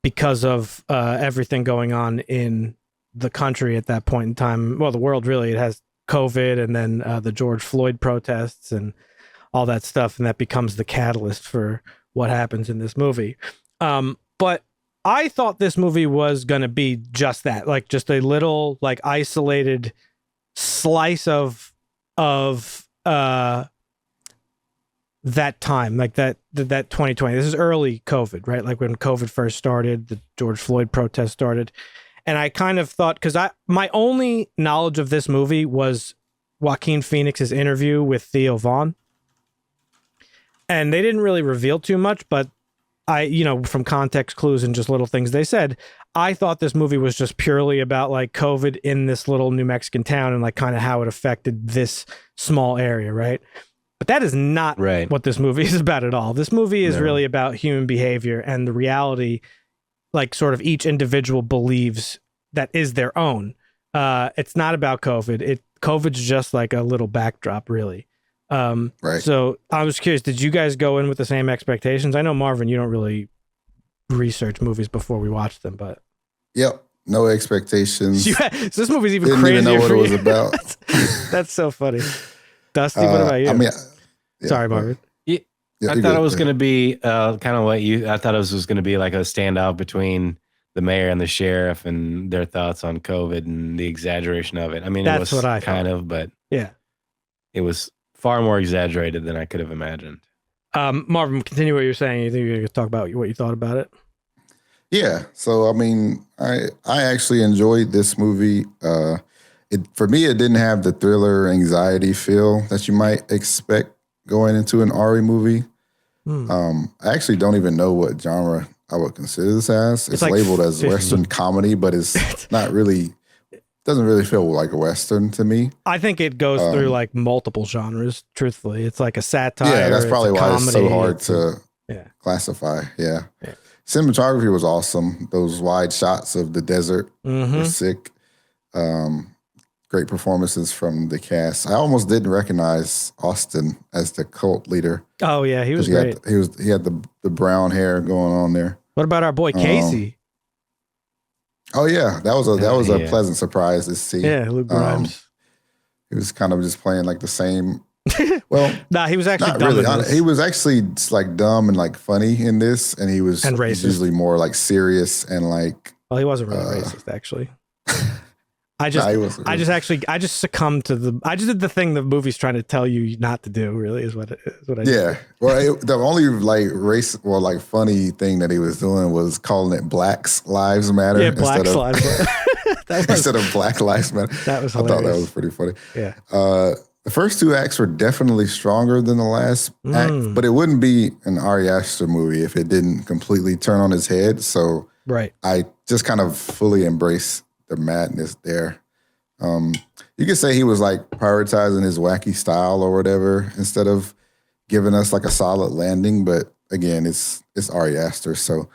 because of everything going on in the country at that point in time. Well, the world really. It has COVID and then the George Floyd protests and all that stuff, and that becomes the catalyst for what happens in this movie. But I thought this movie was going to be just that, just a little isolated slice of that time, that 2020. This is early COVID, right? When COVID first started, the George Floyd protest started. And I kind of thought, because my only knowledge of this movie was Joaquin Phoenix's interview with Theo Vaughn. and they didn't really reveal too much, but from context clues and just little things they said, I thought this movie was just purely about like COVID in this little New Mexican town and like kind of how it affected this small area, right? But that is not what this movie is about at all. This movie is really about human behavior and the reality, like sort of each individual believes that is their own. It's not about COVID. COVID's just like a little backdrop, really. So I was curious, did you guys go in with the same expectations? I know, Marvin, you don't really research movies before we watch them, but yep, no expectations. So this movie's even Didn't crazier even know what for it was you. about. That's so funny. Dusty, what about you? I mean, sorry, Marvin. I thought it was going to be kind of what you. I thought it was going to be like a standoff between the mayor and the sheriff and their thoughts on COVID and the exaggeration of it. I mean, That's it was what I kind thought. of, but Yeah, it was far more exaggerated than I could have imagined. Marvin, continue what you're saying. You think you're going to talk about what you thought about it? Yeah. So, I mean, I actually enjoyed this movie. For me, it didn't have the thriller anxiety feel that you might expect going into an Ari movie. I actually don't even know what genre I would consider this as. It's like labeled as 50. Western comedy, but it's not really, doesn't really feel like a Western to me. I think it goes through like multiple genres, truthfully. It's like a satire. Yeah, that's probably why it's so hard to classify. Yeah. Cinematography was awesome. Those wide shots of the desert were sick. Great performances from the cast. I almost didn't recognize Austin as the cult leader. Oh yeah, he was great. He had the brown hair going on there. What about our boy Casey? Oh yeah, that was a pleasant surprise to see. Yeah, Luke Grimes. He was kind of just playing like the same. Well, nah, he was actually not dumb really. He was actually just like dumb and like funny in this, and he was usually more like serious and like. Well, he wasn't really racist, actually. I just succumbed to I just did the thing the movie's trying to tell you not to do, really, is what I did. Yeah. Well, the only like funny thing that he was doing was calling it Blacks Lives Matter. Yeah, Black Lives Matter. Instead of Black Lives Matter. That was hilarious. I thought that was pretty funny. Yeah. The first two acts were definitely stronger than the last act, but it wouldn't be an Ari Aster movie if it didn't completely turn on his head. So I just kind of fully embrace the madness there. You could say he was like prioritizing his wacky style or whatever instead of giving us like a solid landing. But again, it's Ari Aster, so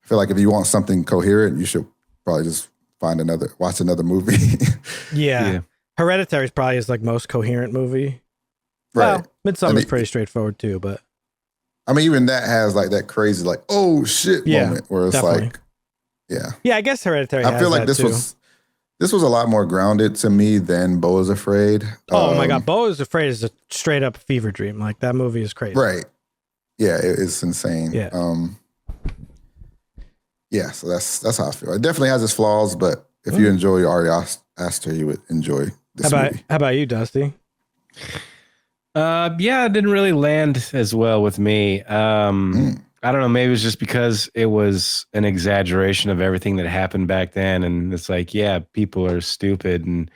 I feel like if you want something coherent, you should probably just watch another movie. Yeah. Hereditary is probably his like most coherent movie. Right. Well, Midsommar's pretty straightforward too, but I mean, even that has like that crazy like oh shit moment where it's definitely. like. Yeah. Yeah, I guess Hereditary I feel like this was a lot more grounded to me than Beau is Afraid. Oh my God. Beau is Afraid is a straight up fever dream. Like that movie is crazy. Right. Yeah, it's insane. Yeah. So that's how I feel. It definitely has its flaws, but if you enjoy Ari Aster, you would enjoy this movie. How about you, Dusty? It didn't really land as well with me. I don't know. Maybe it was just because it was an exaggeration of everything that happened back then, and it's like, yeah, people are stupid, and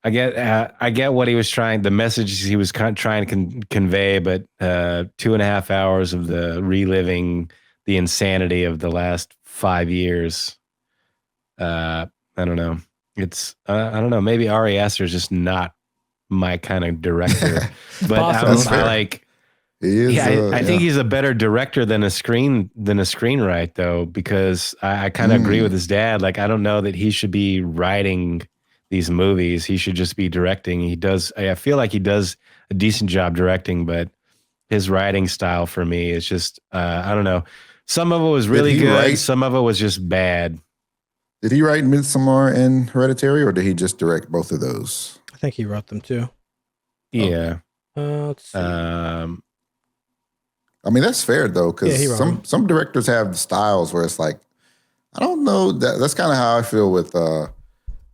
I get what he was trying, the messages he was trying to convey, but 2.5 hours of the reliving the insanity of the last 5 years. I don't know. I don't know. Maybe Ari Aster is just not my kind of director, but I like. I think he's a better director than a screenwriter, though, because I kind of agree with his dad. Like, I don't know that he should be writing these movies. He should just be directing. I feel like he does a decent job directing, but his writing style for me is just, I don't know. Some of it was really good. Some of it was just bad. Did he write Midsommar and Hereditary, or did he just direct both of those? I think he wrote them too. Yeah. Let's see. I mean, that's fair though, because some directors have styles where it's like, I don't know. That's kind of how I feel with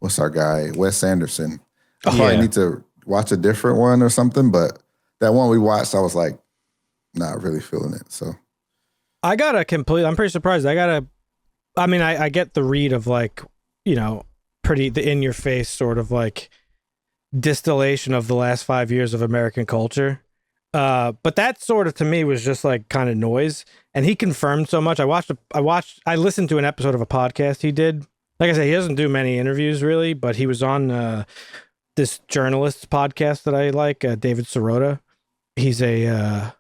what's our guy, Wes Anderson. I probably need to watch a different one or something, but that one we watched, I was like, not really feeling it. So I'm pretty surprised. I get the read of like, pretty the in your face sort of like distillation of the last 5 years of American culture. But that sort of to me was just like kind of noise. And he confirmed so much. I listened to an episode of a podcast he did. Like I said, he doesn't do many interviews really, but he was on this journalist's podcast that I like, David Sirota. He's a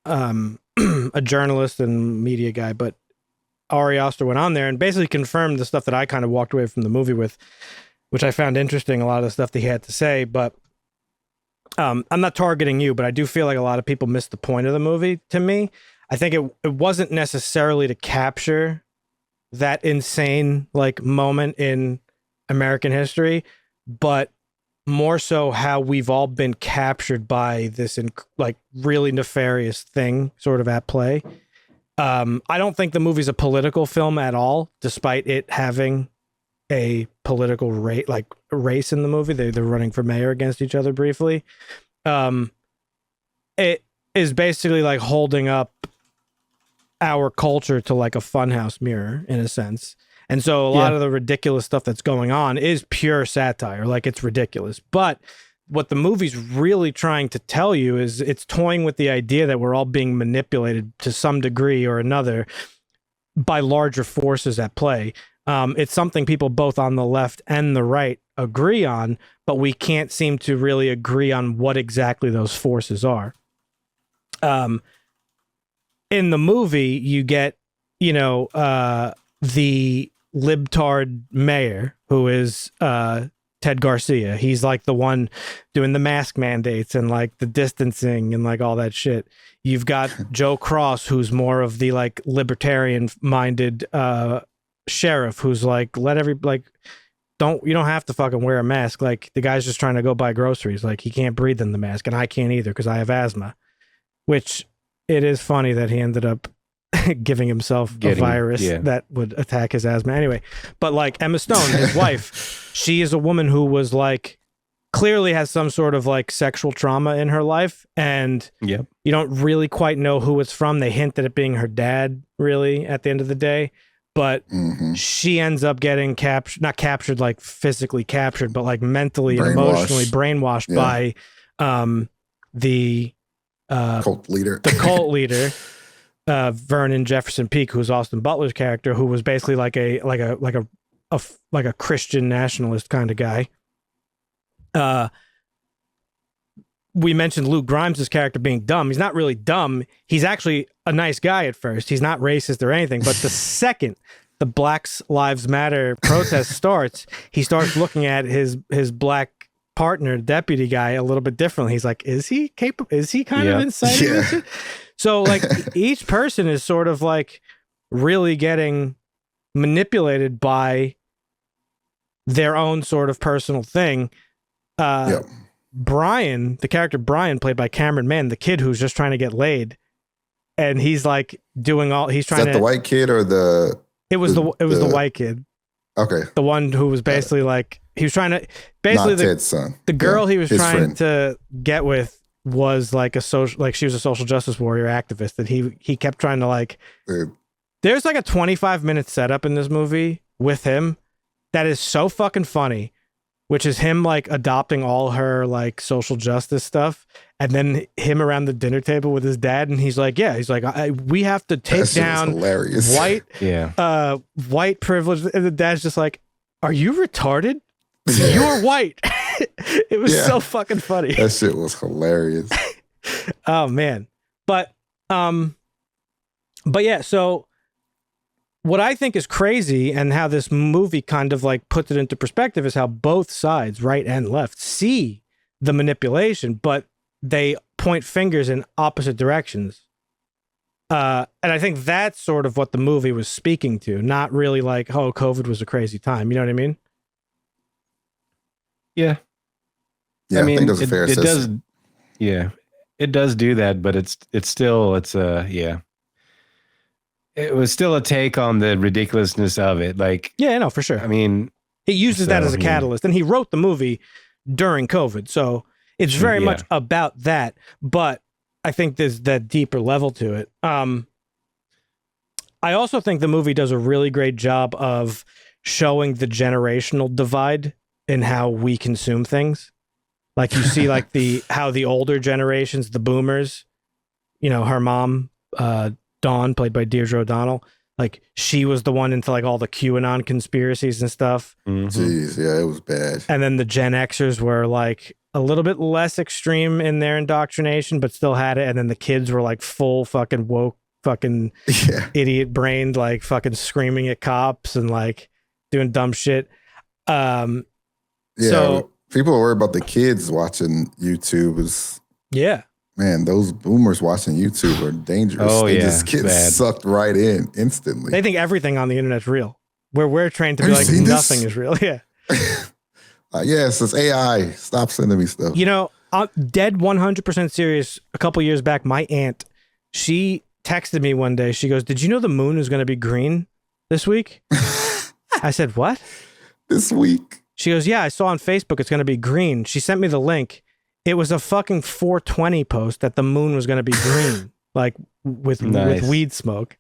a journalist and media guy, but Ari Aster went on there and basically confirmed the stuff that I kind of walked away from the movie with, which I found interesting, a lot of the stuff that he had to say. But I'm not targeting you, but I do feel like a lot of people missed the point of the movie to me. I think it wasn't necessarily to capture that insane like moment in American history, but more so how we've all been captured by this like really nefarious thing sort of at play. I don't think the movie's a political film at all, despite it having a political race in the movie. They're running for mayor against each other briefly. It is basically like holding up our culture to like a funhouse mirror in a sense. And so a lot of the ridiculous stuff that's going on is pure satire. Like, it's ridiculous. But what the movie's really trying to tell you is it's toying with the idea that we're all being manipulated to some degree or another by larger forces at play. It's something people both on the left and the right agree on, but we can't seem to really agree on what exactly those forces are. In the movie, you get, the libtard mayor, who is Ted Garcia. He's like the one doing the mask mandates and like the distancing and like all that shit. You've got Joe Cross, who's more of the like libertarian minded sheriff, who's like, you don't have to fucking wear a mask. Like, the guy's just trying to go buy groceries. Like, he can't breathe in the mask, and I can't either because I have asthma. Which, it is funny that he ended up giving himself a virus that would attack his asthma anyway. But like Emma Stone, his wife, she is a woman who was like clearly has some sort of like sexual trauma in her life, and you don't really quite know who it's from. They hint at it being her dad, really, at the end of the day. But she ends up getting not captured, like physically captured, but like mentally and emotionally brainwashed by the cult leader. The cult leader, Vernon Jefferson Peake, who's Austin Butler's character, who was basically like a Christian nationalist kind of guy. We mentioned Luke Grimes' character being dumb. He's not really dumb. He's actually a nice guy at first. He's not racist or anything. But the second the Black Lives Matter protest starts, he starts looking at his black partner, deputy guy, a little bit differently. He's like, is he capable? Is he kind of inciting this? So like each person is sort of like really getting manipulated by their own sort of personal thing. Brian, the character Brian, played by Cameron Mann, the kid who's just trying to get laid, and he's like doing all he's trying. Is that the white kid or the? It was the white kid. Okay. The one who was basically like he was trying to basically not Ted's son. The girl he was trying friend. to get with was like she was a social justice warrior activist that he kept trying to like. There's like a 25-minute setup in this movie with him that is so fucking funny, which is him like adopting all her like social justice stuff, and then him around the dinner table with his dad, and he's like, we have to take down white privilege, and the dad's just like, are you retarded? You're white. It was so fucking funny. That shit was hilarious. Oh man. But yeah, so what I think is crazy and how this movie kind of like puts it into perspective is how both sides, right and left, see the manipulation, but they point fingers in opposite directions. And I think that's sort of what the movie was speaking to, not really like, oh, COVID was a crazy time. You know what I mean? Yeah. Yeah, I mean, I think that's a fair assessment. It does do that, but it was still a take on the ridiculousness of it. Like, yeah, no, for sure. I mean, he uses that as a catalyst, and he wrote the movie during COVID, so it's very much about that. But I think there's that deeper level to it. I also think the movie does a really great job of showing the generational divide in how we consume things. Like you see like how the older generations, the boomers, you know, her mom, Dawn, played by Deirdre O'Donnell, like she was the one into like all the QAnon conspiracies and stuff. Jeez, yeah, it was bad. And then the Gen Xers were like a little bit less extreme in their indoctrination, but still had it. And then the kids were like full fucking woke, fucking idiot brained, like fucking screaming at cops and like doing dumb shit. So people are worried about the kids watching YouTube. Yeah. Man, those boomers watching YouTube are dangerous. Oh, they yeah, just get sucked right in instantly. They think everything on the internet's real. Where we're trained to be like, nothing is real. Yeah. Yes, it's AI. Stop sending me stuff. You know, I'm dead 100% serious. A couple years back, my aunt, she texted me one day. She goes, "Did you know the moon is going to be green this week?" I said, "What?" This week? She goes, "Yeah, I saw on Facebook it's going to be green." She sent me the link. It was a fucking 420 post that the moon was going to be green, like with weed smoke.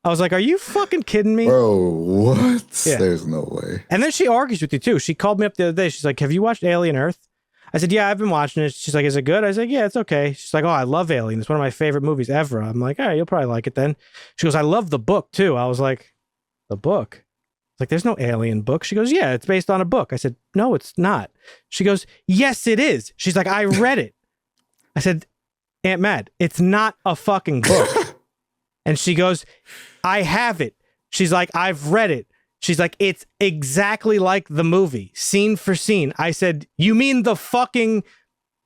I was like, "Are you fucking kidding me?" Bro, what? Yeah. There's no way. And then she argues with you too. She called me up the other day. She's like, "Have you watched Alien Earth?" I said, "Yeah, I've been watching it." She's like, "Is it good?" I said, "Yeah, it's okay." She's like, "Oh, I love Alien. It's one of my favorite movies ever." I'm like, "All right, you'll probably like it then." She goes, "I love the book too." I was like, "The book?" Like, there's no Alien book. She goes, "Yeah, it's based on a book." I said, "No, it's not." She goes, "Yes, it is." She's like, "I read it." I said, "Aunt Mad, it's not a fucking book." And she goes, "I have it." She's like, "I've read it." She's like, "It's exactly like the movie, scene for scene." I said, "You mean the fucking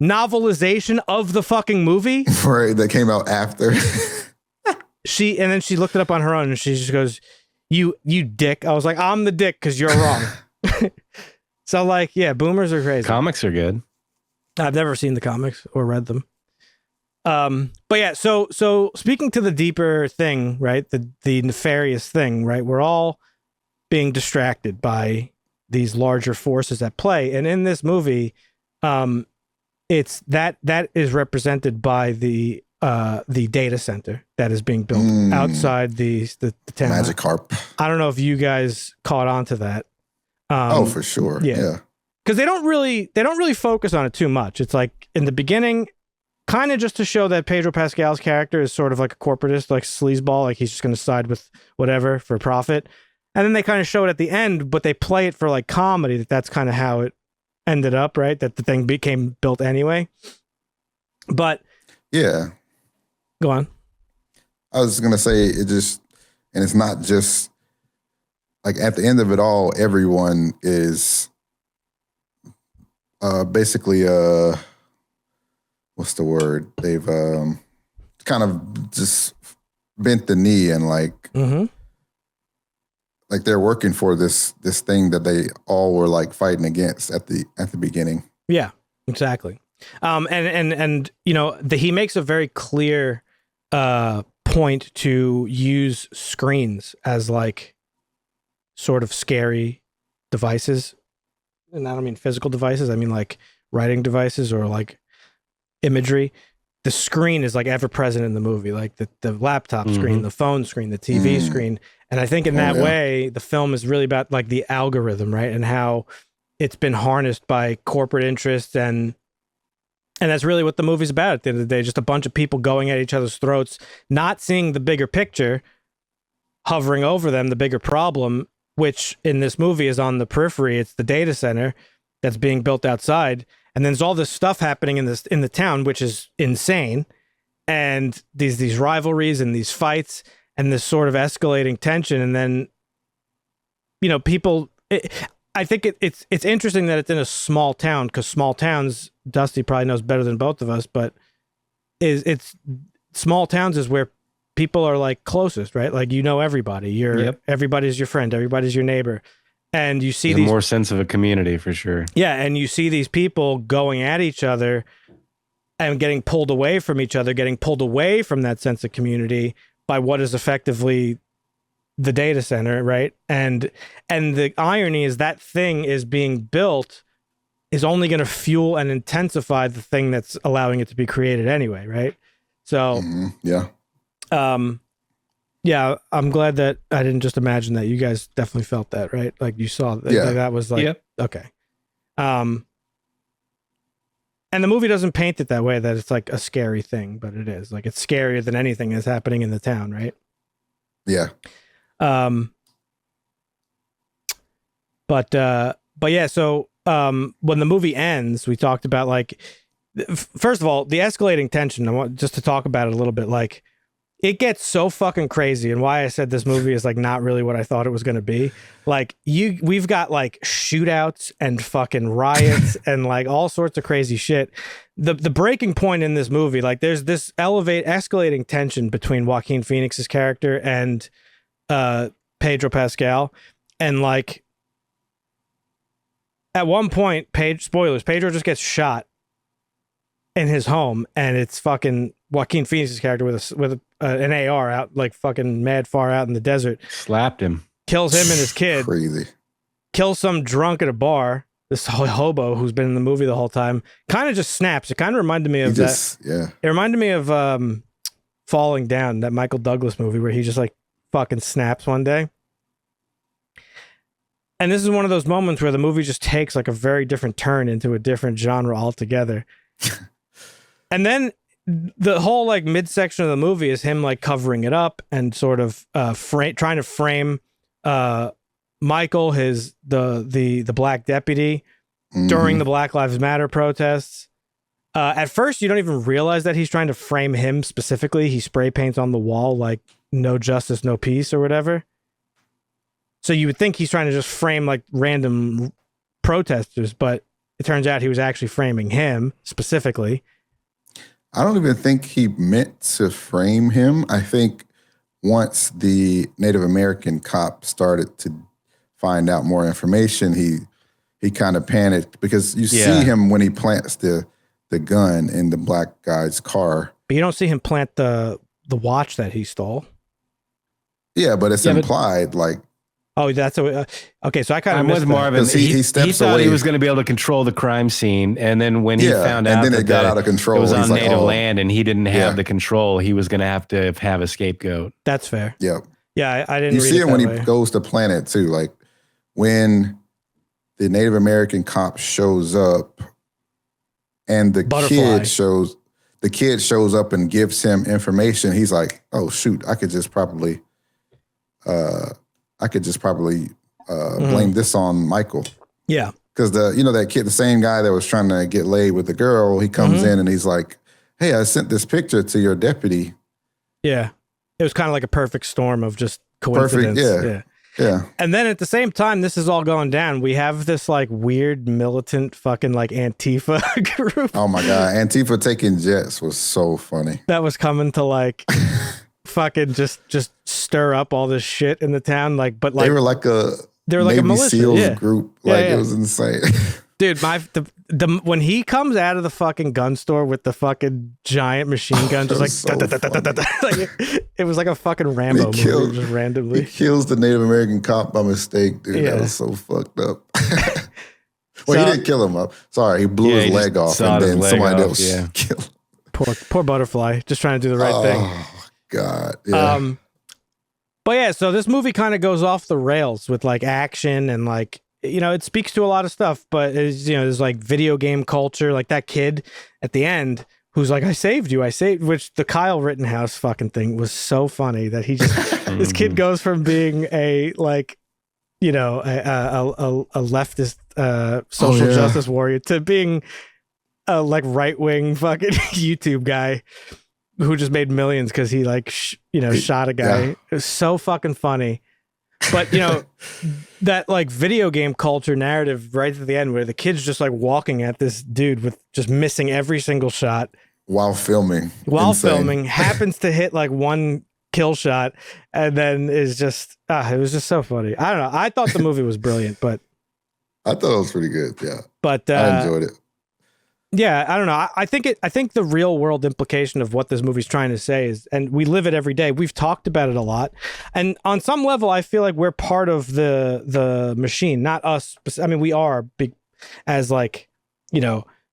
novelization of the fucking movie?" Right, that came out after. And then she looked it up on her own and she just goes, You dick. I was like, "I'm the dick because you're wrong." So like, yeah, boomers are crazy. Comics are good. I've never seen the comics or read them. But yeah, so speaking to the deeper thing, right? The nefarious thing, right? We're all being distracted by these larger forces at play. And in this movie, it's that is represented by the data center that is being built outside the town. Magikarp. I don't know if you guys caught on to that. For sure. Yeah. Because they don't really focus on it too much. It's like in the beginning, kind of just to show that Pedro Pascal's character is sort of like a corporatist, like sleazeball, like he's just going to side with whatever for profit. And then they kind of show it at the end, but they play it for like comedy. That's kind of how it ended up, right? That the thing became built anyway. But yeah, go on. I was going to say and it's not just like at the end of it all, everyone is basically what's the word? They've kind of just bent the knee and like like they're working for this thing that they all were like fighting against at the beginning. Yeah, exactly. And you know, he makes a very clear point to use screens as like sort of scary devices. And I don't mean physical devices. I mean like writing devices or like imagery. The screen is like ever present in the movie, like the laptop screen, the phone screen, the TV screen. And I think in that way, the film is really about like the algorithm, right? And how it's been harnessed by corporate interests. And that's really what the movie's about at the end of the day. Just a bunch of people going at each other's throats, not seeing the bigger picture, hovering over them, the bigger problem, which in this movie is on the periphery. It's the data center that's being built outside. And then there's all this stuff happening in the town, which is insane. And these rivalries and these fights and this sort of escalating tension. And then, you know, I think it's interesting that it's in a small town, because small towns, Dusty probably knows better than both of us, but it's small towns is where people are like closest, right? Like, you know, everybody, everybody's your friend, everybody's your neighbor. And you see these more sense of a community for sure. Yeah. And you see these people going at each other and getting pulled away from each other, getting pulled away from that sense of community by what is effectively the data center, right? And the irony is that thing is being built is only going to fuel and intensify the thing that's allowing it to be created anyway, right? So, yeah, I'm glad that I didn't just imagine that. You guys definitely felt that, right? Like you saw that, that was like, okay. And the movie doesn't paint it that way, that it's like a scary thing, but it is. Like, it's scarier than anything that's happening in the town, right? Yeah. But yeah, so when the movie ends, we talked about, like, first of all, the escalating tension. I want just to talk about it a little bit. Like, it gets so fucking crazy, and why I said this movie is like not really what I thought it was going to be. Like, we've got like shootouts and fucking riots and like all sorts of crazy shit. The breaking point in this movie, like, there's this escalating tension between Joaquin Phoenix's character and Pedro Pascal, and like at one point, spoilers, Pedro just gets shot in his home, and it's fucking Joaquin Phoenix's character with an AR out, like, fucking mad far out in the desert. Slapped him. Kills him and his kid. Crazy. Kills some drunk at a bar. This hobo who's been in the movie the whole time kind of just snaps. It kind of reminded me of that. Yeah. It reminded me of Falling Down, that Michael Douglas movie where he just like fucking snaps one day. And this is one of those moments where the movie just takes like a very different turn into a different genre altogether. And then the whole like midsection of the movie is him like covering it up and sort of trying to frame Michael, the black deputy, during the Black Lives Matter protests. At first, you don't even realize that he's trying to frame him specifically. He spray paints on the wall like "No justice, no peace" or whatever. So you would think he's trying to just frame like random protesters, but it turns out he was actually framing him specifically. I don't even think he meant to frame him. I think once the Native American cop started to find out more information, he kind of panicked, because you see him when he plants the gun in the black guy's car. But you don't see him plant the watch that he stole. Yeah, but it's implied, like. Oh, that's okay. So I kind of missed Marvin. He He steps thought away. he was going to be able to control the crime scene, and then when he found out, and then that it got out of control. It was on He's like, native land, and he didn't have the control. He was going to have a scapegoat. That's fair. Yep. Yeah, I didn't. You read see it it when way. he goes to planet too, like when the Native American cop shows up, and the kid shows up and gives him information. He's like, "Oh shoot, I could just probably blame this on Michael." Yeah, because that kid, the same guy that was trying to get laid with the girl, he comes in and he's like, "Hey, I sent this picture to your deputy." Yeah, it was kind of like a perfect storm of just coincidence. Perfect, yeah. And then at the same time, this is all going down, we have this like weird militant fucking like Antifa group. Oh my God. Antifa taking jets was so funny. That was coming to like fucking just stir up all this shit in the town. Like, but like they were like a militia SEALs group. Like it was insane. Dude, when he comes out of the fucking gun store with the fucking giant machine gun, just like, so like it was like a fucking Rambo movie, just randomly. He kills the Native American cop by mistake, dude. Yeah. That was so fucked up. Well, he didn't kill him up. Sorry, he blew his leg off, and then somebody else killed him. Poor butterfly, just trying to do the right thing. Oh God, yeah. But yeah, so this movie kind of goes off the rails with like action and like, it speaks to a lot of stuff, but it's, there's like video game culture, like that kid at the end who's like, I saved you, which the Kyle Rittenhouse fucking thing was so funny that he just, this kid goes from being a like, a leftist social justice warrior to being a like right-wing fucking YouTube guy who just made millions because he like, shot a guy. Yeah. It was so fucking funny. But, that like video game culture narrative right at the end where the kid's just like walking at this dude with just missing every single shot. While filming. Happens to hit like one kill shot and then is just, it was just so funny. I don't know. I thought the movie was brilliant, but. I thought it was pretty good, yeah. But I enjoyed it. Yeah, I don't know. I think the real world implication of what this movie's trying to say is, and we live it every day. We've talked about it a lot, and on some level, I feel like we're part of the machine, not us. I mean, we are big, as like,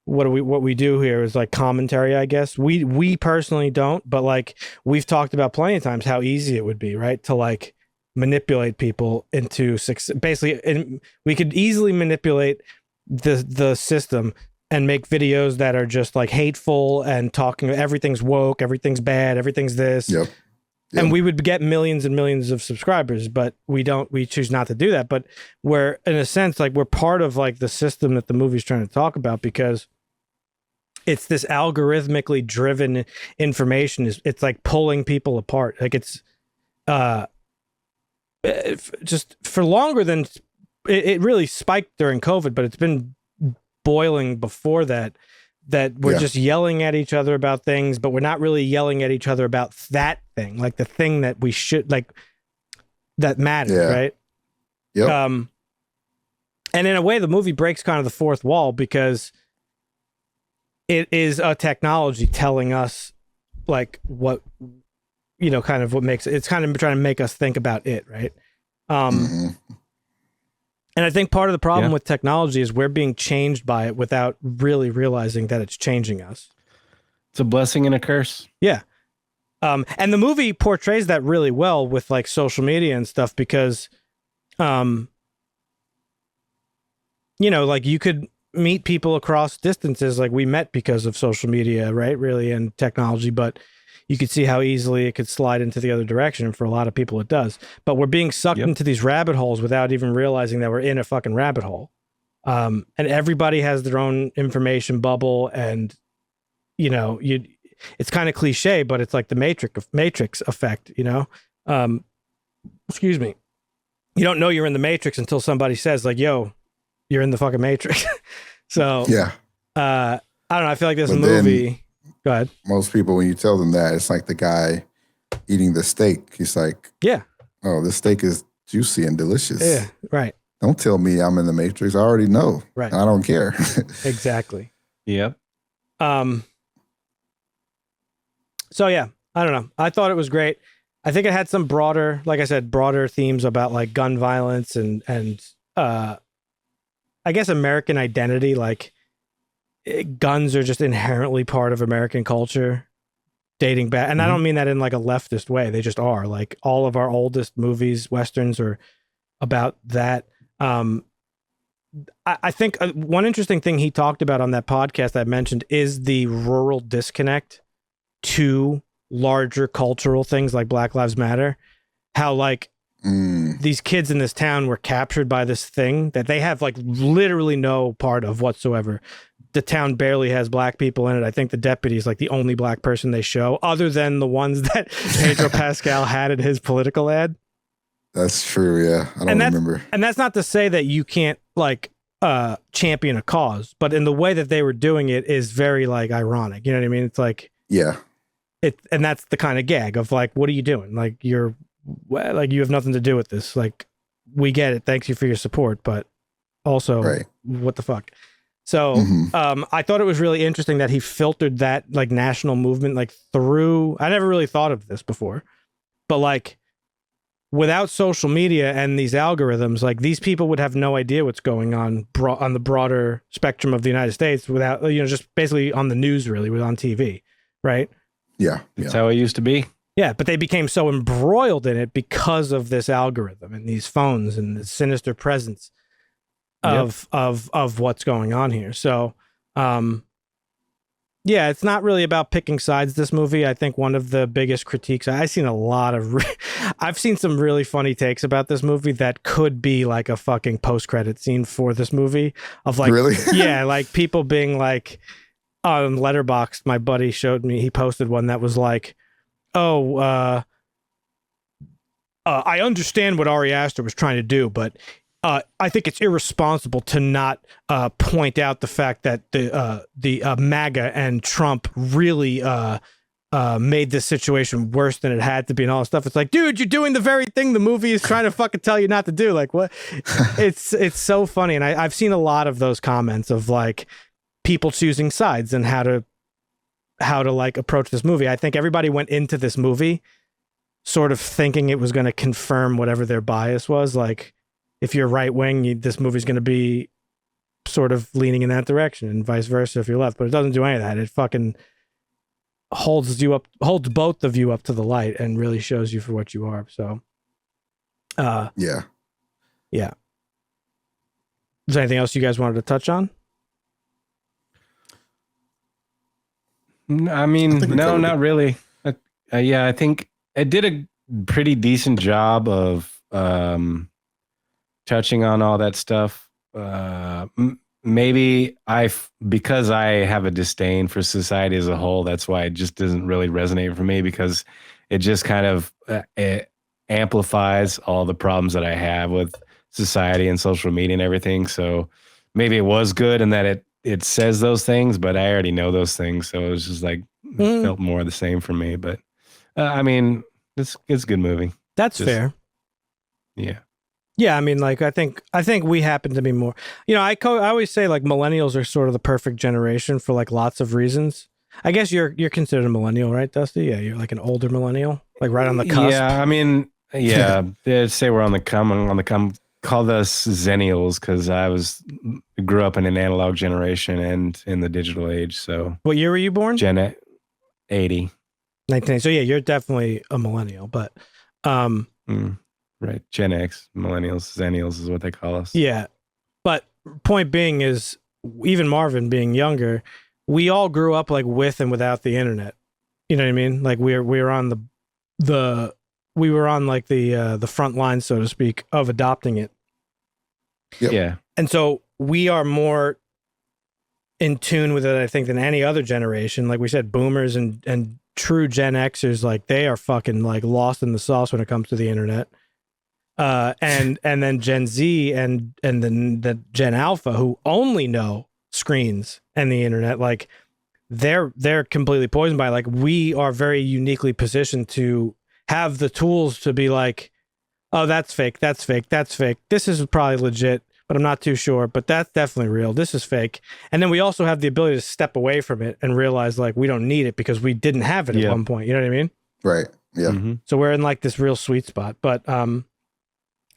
what we do here is like commentary, I guess. We personally don't, but like we've talked about plenty of times how easy it would be, right, to like manipulate people into success. Basically, and we could easily manipulate the system and make videos that are just like hateful and talking everything's woke, everything's bad, everything's this. Yep. And we would get millions and millions of subscribers, but we choose not to do that. But we're, in a sense, like we're part of like the system that the movie's trying to talk about, because it's this algorithmically driven information. It's like pulling people apart. Like it's just for longer than it really spiked during COVID, but it's been boiling before that we're just yelling at each other about things, but we're not really yelling at each other about that thing, like the thing that we should, like, that matters, right? Yep. And in a way, the movie breaks kind of the fourth wall, because it is a technology telling us, like, what, you know, kind of what makes it's kind of trying to make us think about it, right? And I think part of the problem with technology is we're being changed by it without really realizing that it's changing us. It's a blessing and a curse. Yeah. And the movie portrays that really well with like social media and stuff, because, you know, like you could meet people across distances, like we met because of social media, right? Really, and technology, but you could see how easily it could slide into the other direction. And for a lot of people, it does. But we're being sucked into these rabbit holes without even realizing that we're in a fucking rabbit hole. And everybody has their own information bubble. And, you know, it's kind of cliche, but it's like the Matrix effect, you know? Excuse me. You don't know you're in the Matrix until somebody says, like, yo, you're in the fucking Matrix. So, I don't know. I feel like this movie... Go ahead. Most people, when you tell them that, it's like the guy eating the steak. He's like, oh, this steak is juicy and delicious. Yeah, right. Don't tell me I'm in the Matrix. I already know. Right. I don't care. Exactly. Yep. So yeah, I don't know. I thought it was great. I think it had some broader, like I said, broader themes about like gun violence and I guess American identity, like guns are just inherently part of American culture dating back. And I don't mean that in like a leftist way. They just are. Like all of our oldest movies, Westerns, are about that. I think one interesting thing he talked about on that podcast I mentioned is the rural disconnect to larger cultural things like Black Lives Matter. How like these kids in this town were captured by this thing that they have like literally no part of whatsoever. The town barely has black people in it. I think the deputy is like the only black person they show, other than the ones that Pedro Pascal had in his political ad. That's true. Yeah. I don't remember. And that's not to say that you can't like champion a cause, but in the way that they were doing it is very like ironic. You know what I mean? It's like, and that's the kind of gag of like, what are you doing? Like you have nothing to do with this. Like, we get it. Thanks you for your support, but also what the fuck? So I thought it was really interesting that he filtered that like national movement like through. I never really thought of this before, but like without social media and these algorithms, like these people would have no idea what's going on the broader spectrum of the United States without, you know, just basically on the news, really, on TV, right? Yeah. That's how it used to be. Yeah, but they became so embroiled in it because of this algorithm and these phones and the sinister presence of what's going on here. So, yeah, it's not really about picking sides, this movie. I think one of the biggest critiques, I've seen I've seen some really funny takes about this movie that could be like a fucking post-credit scene for this movie of like, really? Yeah, like people being like, on Letterboxd, my buddy showed me, he posted one that was like, I understand what Ari Aster was trying to do, but I think it's irresponsible to not point out the fact that the MAGA and Trump really made this situation worse than it had to be and all this stuff. It's like, dude, you're doing the very thing the movie is trying to fucking tell you not to do. Like, what? It's so funny. And I've seen a lot of those comments of like people choosing sides and how to like approach this movie. I think everybody went into this movie sort of thinking it was going to confirm whatever their bias was. Like, if you're right wing, this movie's going to be sort of leaning in that direction, and vice versa if you're left. But it doesn't do any of that. It fucking holds both of you up to the light and really shows you for what you are. So, yeah. Is there anything else you guys wanted to touch on? I mean, I think we no, covered not it. really. Yeah, I think it did a pretty decent job of touching on all that stuff. Maybe because I have a disdain for society as a whole, that's why it just doesn't really resonate for me, because it just kind of it amplifies all the problems that I have with society and social media and everything. So maybe it was good in that it says those things, but I already know those things. So it was just like, it felt more the same for me. But I mean, it's a good movie. That's Just- fair. Yeah. Yeah, I mean, like I think we happen to be more. I always say like millennials are sort of the perfect generation for like lots of reasons. I guess you're considered a millennial, right, Dusty? Yeah, you're like an older millennial, like right on the cusp. Yeah, I mean, yeah, they'd say we're on the come. Called us Zennials because grew up in an analog generation and in the digital age. So What year were you born? Gen 80. 19. So yeah, you're definitely a millennial, but Right. Gen X, millennials, Zennials is what they call us. yeah. But point being is, even Marvin being younger, we all grew up like with and without the internet. You know what I mean? Like we were on we were on like the front line, so to speak, of adopting it. Yep. Yeah. And so we are more in tune with it, I think, than any other generation. Like we said, boomers and true Gen Xers, like they are fucking like lost in the sauce when it comes to the internet. And then Gen Z and then the Gen Alpha, who only know screens and the internet, like they're completely poisoned by it. Like we are very uniquely positioned to have the tools to be like, oh, that's fake, that's fake, that's fake. This is probably legit, but I'm not too sure. But that's definitely real. This is fake. And then we also have the ability to step away from it and realize like we don't need it because we didn't have it at one point. You know what I mean? Right. Yeah. Mm-hmm. So we're in like this real sweet spot. But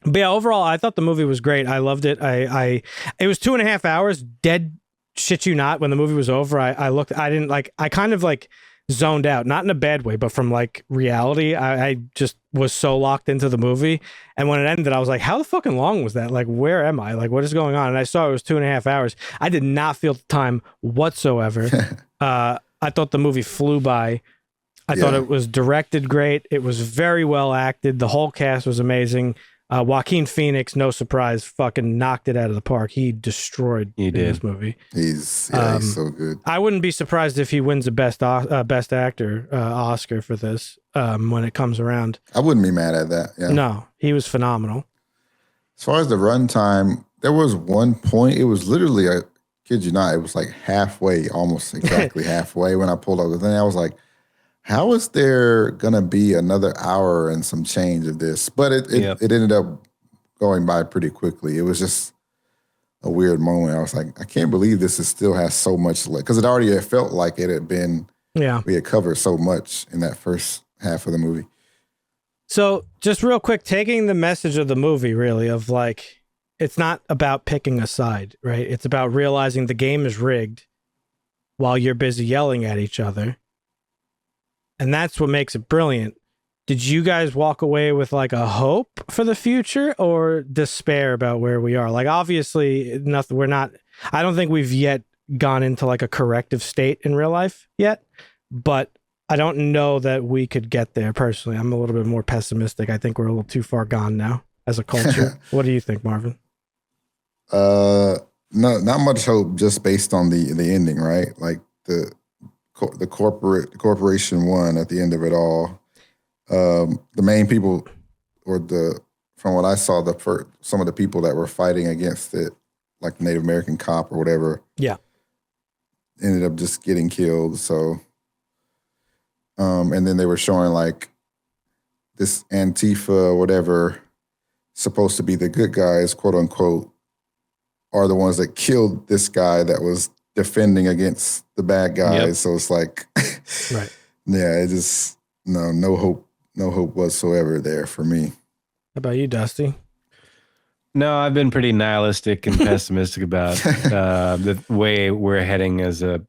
yeah, overall, I thought the movie was great. I loved it. It was 2.5 hours. Dead shit you not. When the movie was over, I kind of like zoned out, not in a bad way, but from like reality. I just was so locked into the movie. And when it ended, I was like, how the fucking long was that? Like, where am I? Like, what is going on? And I saw it was 2.5 hours. I did not feel the time whatsoever. I thought the movie flew by. I thought it was directed great. It was very well acted. The whole cast was amazing. Joaquin Phoenix, no surprise, fucking knocked it out of the park. He destroyed this movie. He's so good. I wouldn't be surprised if he wins a best actor Oscar for this when it comes around. I wouldn't be mad at that. Yeah. No, he was phenomenal. As far as the runtime, there was one point. It was literally, I kid you not, it was like halfway, almost exactly halfway when I pulled up the thing. I was like, how is there going to be another hour and some change of this? But it ended up going by pretty quickly. It was just a weird moment. I was like, I can't believe this still has so much, because it felt like it had been, we had covered so much in that first half of the movie. So just real quick, taking the message of the movie, really, of like, it's not about picking a side, right? It's about realizing the game is rigged while you're busy yelling at each other. And that's what makes it brilliant. Did you guys walk away with like a hope for the future or despair about where we are? Like, obviously, I don't think we've yet gone into like a corrective state in real life yet, but I don't know that we could get there personally. I'm a little bit more pessimistic. I think we're a little too far gone now as a culture. What do you think, Marvin? No, not much hope just based on the ending, right? Like the corporation won at the end of it all. The main people, from what I saw, some of the people that were fighting against it, like the Native American cop or whatever, ended up just getting killed. So, and then they were showing like this Antifa or whatever, supposed to be the good guys, quote unquote, are the ones that killed this guy that was defending against the bad guys. Yep. So it's like, right. Yeah, it just, no hope whatsoever there for me. How about you, Dusty? No, I've been pretty nihilistic and pessimistic about the way we're heading as a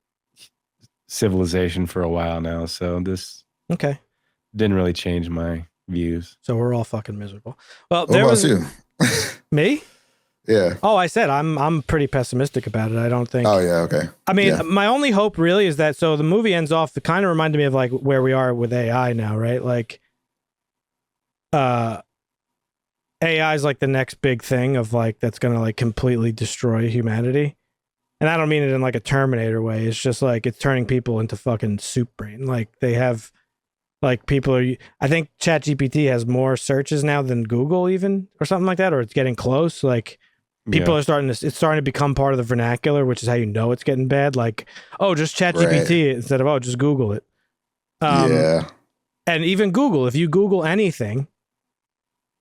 civilization for a while now. So this didn't really change my views. So we're all fucking miserable. Well, what about you? Me? Yeah. Oh, I said I'm pretty pessimistic about it. I don't think. Oh yeah. Okay. I mean, Yeah. my only hope really is that so the movie ends off. It kind of reminded me of like where we are with AI now, right? Like, AI is like the next big thing of like that's gonna like completely destroy humanity. And I don't mean it in like a Terminator way. It's just like it's turning people into fucking soup brain. Like they have, like people are. I think ChatGPT has more searches now than Google even, or something like that, or it's getting close. Like people are starting to. It's starting to become part of the vernacular, which is how you know it's getting bad. Like, oh, just ChatGPT instead of just Google it. Yeah. And even Google, if you Google anything,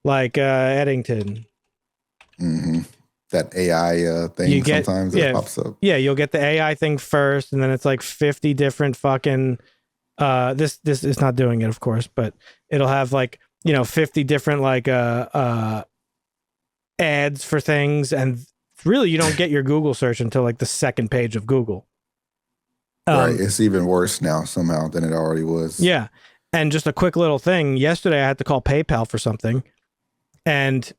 like Eddington. Mm-hmm. That AI thing sometimes that pops up. Yeah, you'll get the AI thing first, and then it's like 50 different fucking this is not doing it, of course, but it'll have like, 50 different like ads for things, and really you don't get your Google search until like the second page of Google. Right. It's even worse now somehow than it already was. Yeah. And just a quick little thing. Yesterday I had to call PayPal for something, and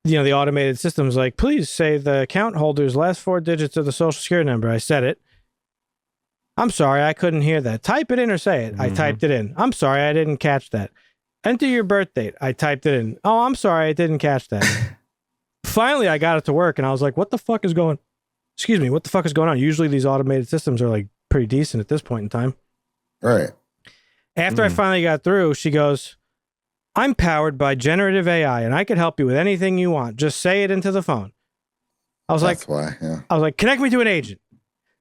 the automated system was like, please say the account holder's last 4 digits of the social security number. I said it. I'm sorry, I couldn't hear that. Type it in or say it. I typed it in. I'm sorry, I didn't catch that. Enter your birth date. I typed it in. Oh, I'm sorry, I didn't catch that. Finally, I got it to work, and I was like, what the fuck is going on? Usually these automated systems are like pretty decent at this point in time. Right. After I finally got through, she goes, I'm powered by generative AI, and I could help you with anything you want. Just say it into the phone. I was That's why, yeah. I was like, connect me to an agent.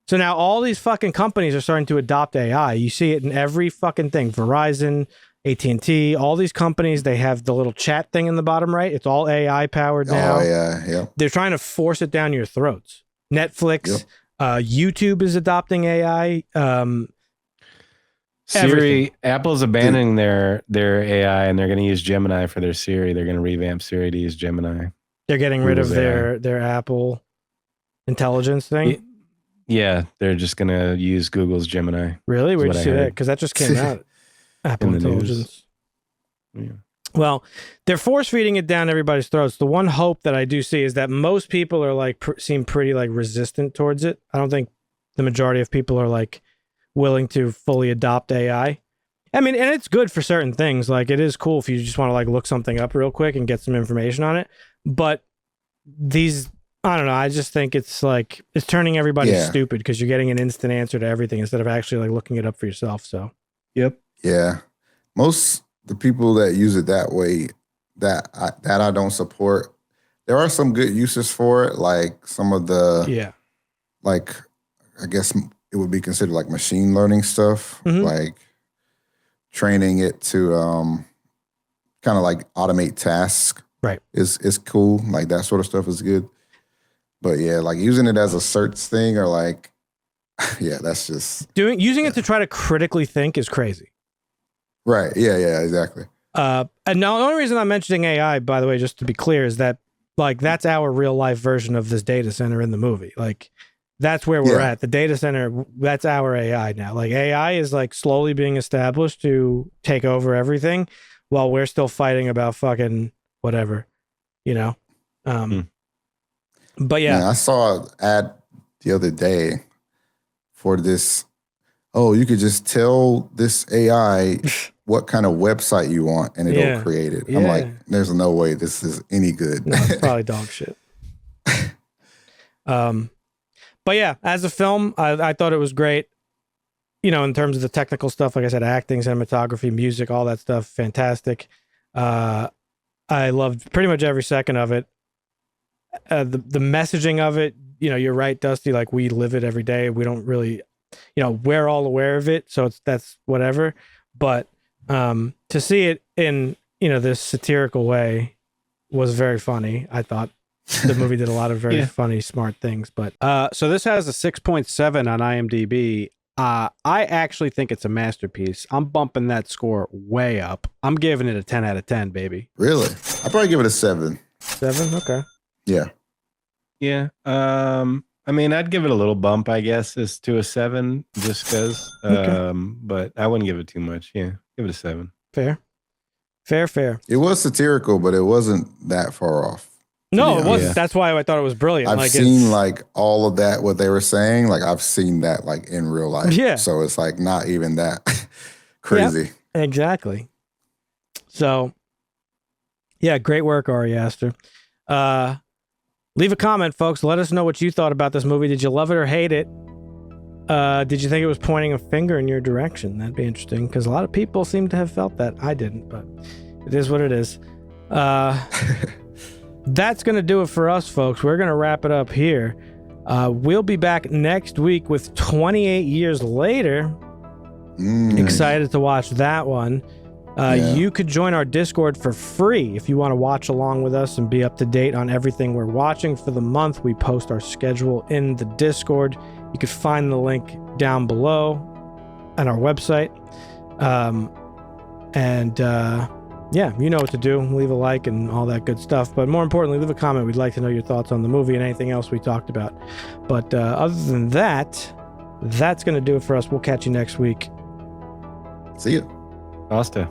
So now all these fucking companies are starting to adopt AI. You see it in every fucking thing. Verizon, AT&T, all these companies, they have the little chat thing in the bottom right. It's all AI powered now. Oh, yeah. They're trying to force it down your throats. Netflix, YouTube is adopting AI. Siri, everything. Apple's abandoning their AI, and they're going to use Gemini for their Siri. They're going to revamp Siri to use Gemini. They're getting rid of their Apple intelligence thing. Yeah, they're just going to use Google's Gemini. Really? Where'd you see that? Because that just came out. Apple intelligence. Yeah. Well, they're force feeding it down everybody's throats. The one hope that I do see is that most people are like seem pretty like resistant towards it. I don't think the majority of people are like willing to fully adopt AI. I mean, and it's good for certain things. Like it is cool if you just want to like look something up real quick and get some information on it. But I don't know. I just think it's like it's turning everybody stupid because you're getting an instant answer to everything instead of actually like looking it up for yourself. So, yep. Yeah. Most the people that use it that way that I don't support. There are some good uses for it, like some of the like I guess it would be considered like machine learning stuff, like training it to kind of like automate tasks. Right. Is cool. Like that sort of stuff is good. But yeah, like using it as a search thing or like, yeah, that's just using it to try to critically think is crazy. Right. Yeah, exactly. And now the only reason I'm mentioning AI, by the way, just to be clear, is that like that's our real life version of this data center in the movie. Like that's where we're at. The data center, that's our AI now. Like AI is like slowly being established to take over everything while we're still fighting about fucking whatever, But yeah. Man, I saw an ad the other day for this. Oh, you could just tell this AI what kind of website you want and it'll create it. I'm like, there's no way this is any good. No, it's probably dog shit. But yeah, as a film, I thought it was great. In terms of the technical stuff, like I said, acting, cinematography, music, all that stuff, fantastic. I loved pretty much every second of it. The messaging of it, you're right, Dusty. Like we live it every day. We don't really, we're all aware of it, so that's whatever. But to see it in this satirical way was very funny. I thought the movie did a lot of very funny, smart things. But so this has a 6.7 on IMDb. I actually think it's a masterpiece. I'm bumping that score way up. I'm giving it a 10 out of 10, baby. Really? I'd probably give it a 7. 7? Okay. Yeah. Yeah. I mean, I'd give it a little bump, I guess, as to a 7, just because. But I wouldn't give it too much. Yeah, give it a 7. Fair. It was satirical, but it wasn't that far off. No, be it wasn't. honest. That's why I thought it was brilliant. I've like seen it's, like all of that, what they were saying. Like I've seen that like in real life. Yeah. So it's like not even that crazy. exactly. So, yeah, great work, Ari Aster. Leave a comment, folks. Let us know what you thought about this movie. Did you love it or hate it? Did you think it was pointing a finger in your direction? That'd be interesting because a lot of people seem to have felt that. I didn't, but it is what it is. That's going to do it for us, folks. We're going to wrap it up here. We'll be back next week with 28 Years Later. Excited to watch that one. You could join our Discord for free if you want to watch along with us and be up to date on everything we're watching for the month. We post our schedule in the Discord. You can find the link down below on our website. Yeah, you know what to do. Leave a like and all that good stuff. But more importantly, leave a comment. We'd like to know your thoughts on the movie and anything else we talked about. But other than that, that's going to do it for us. We'll catch you next week. See you. Aster.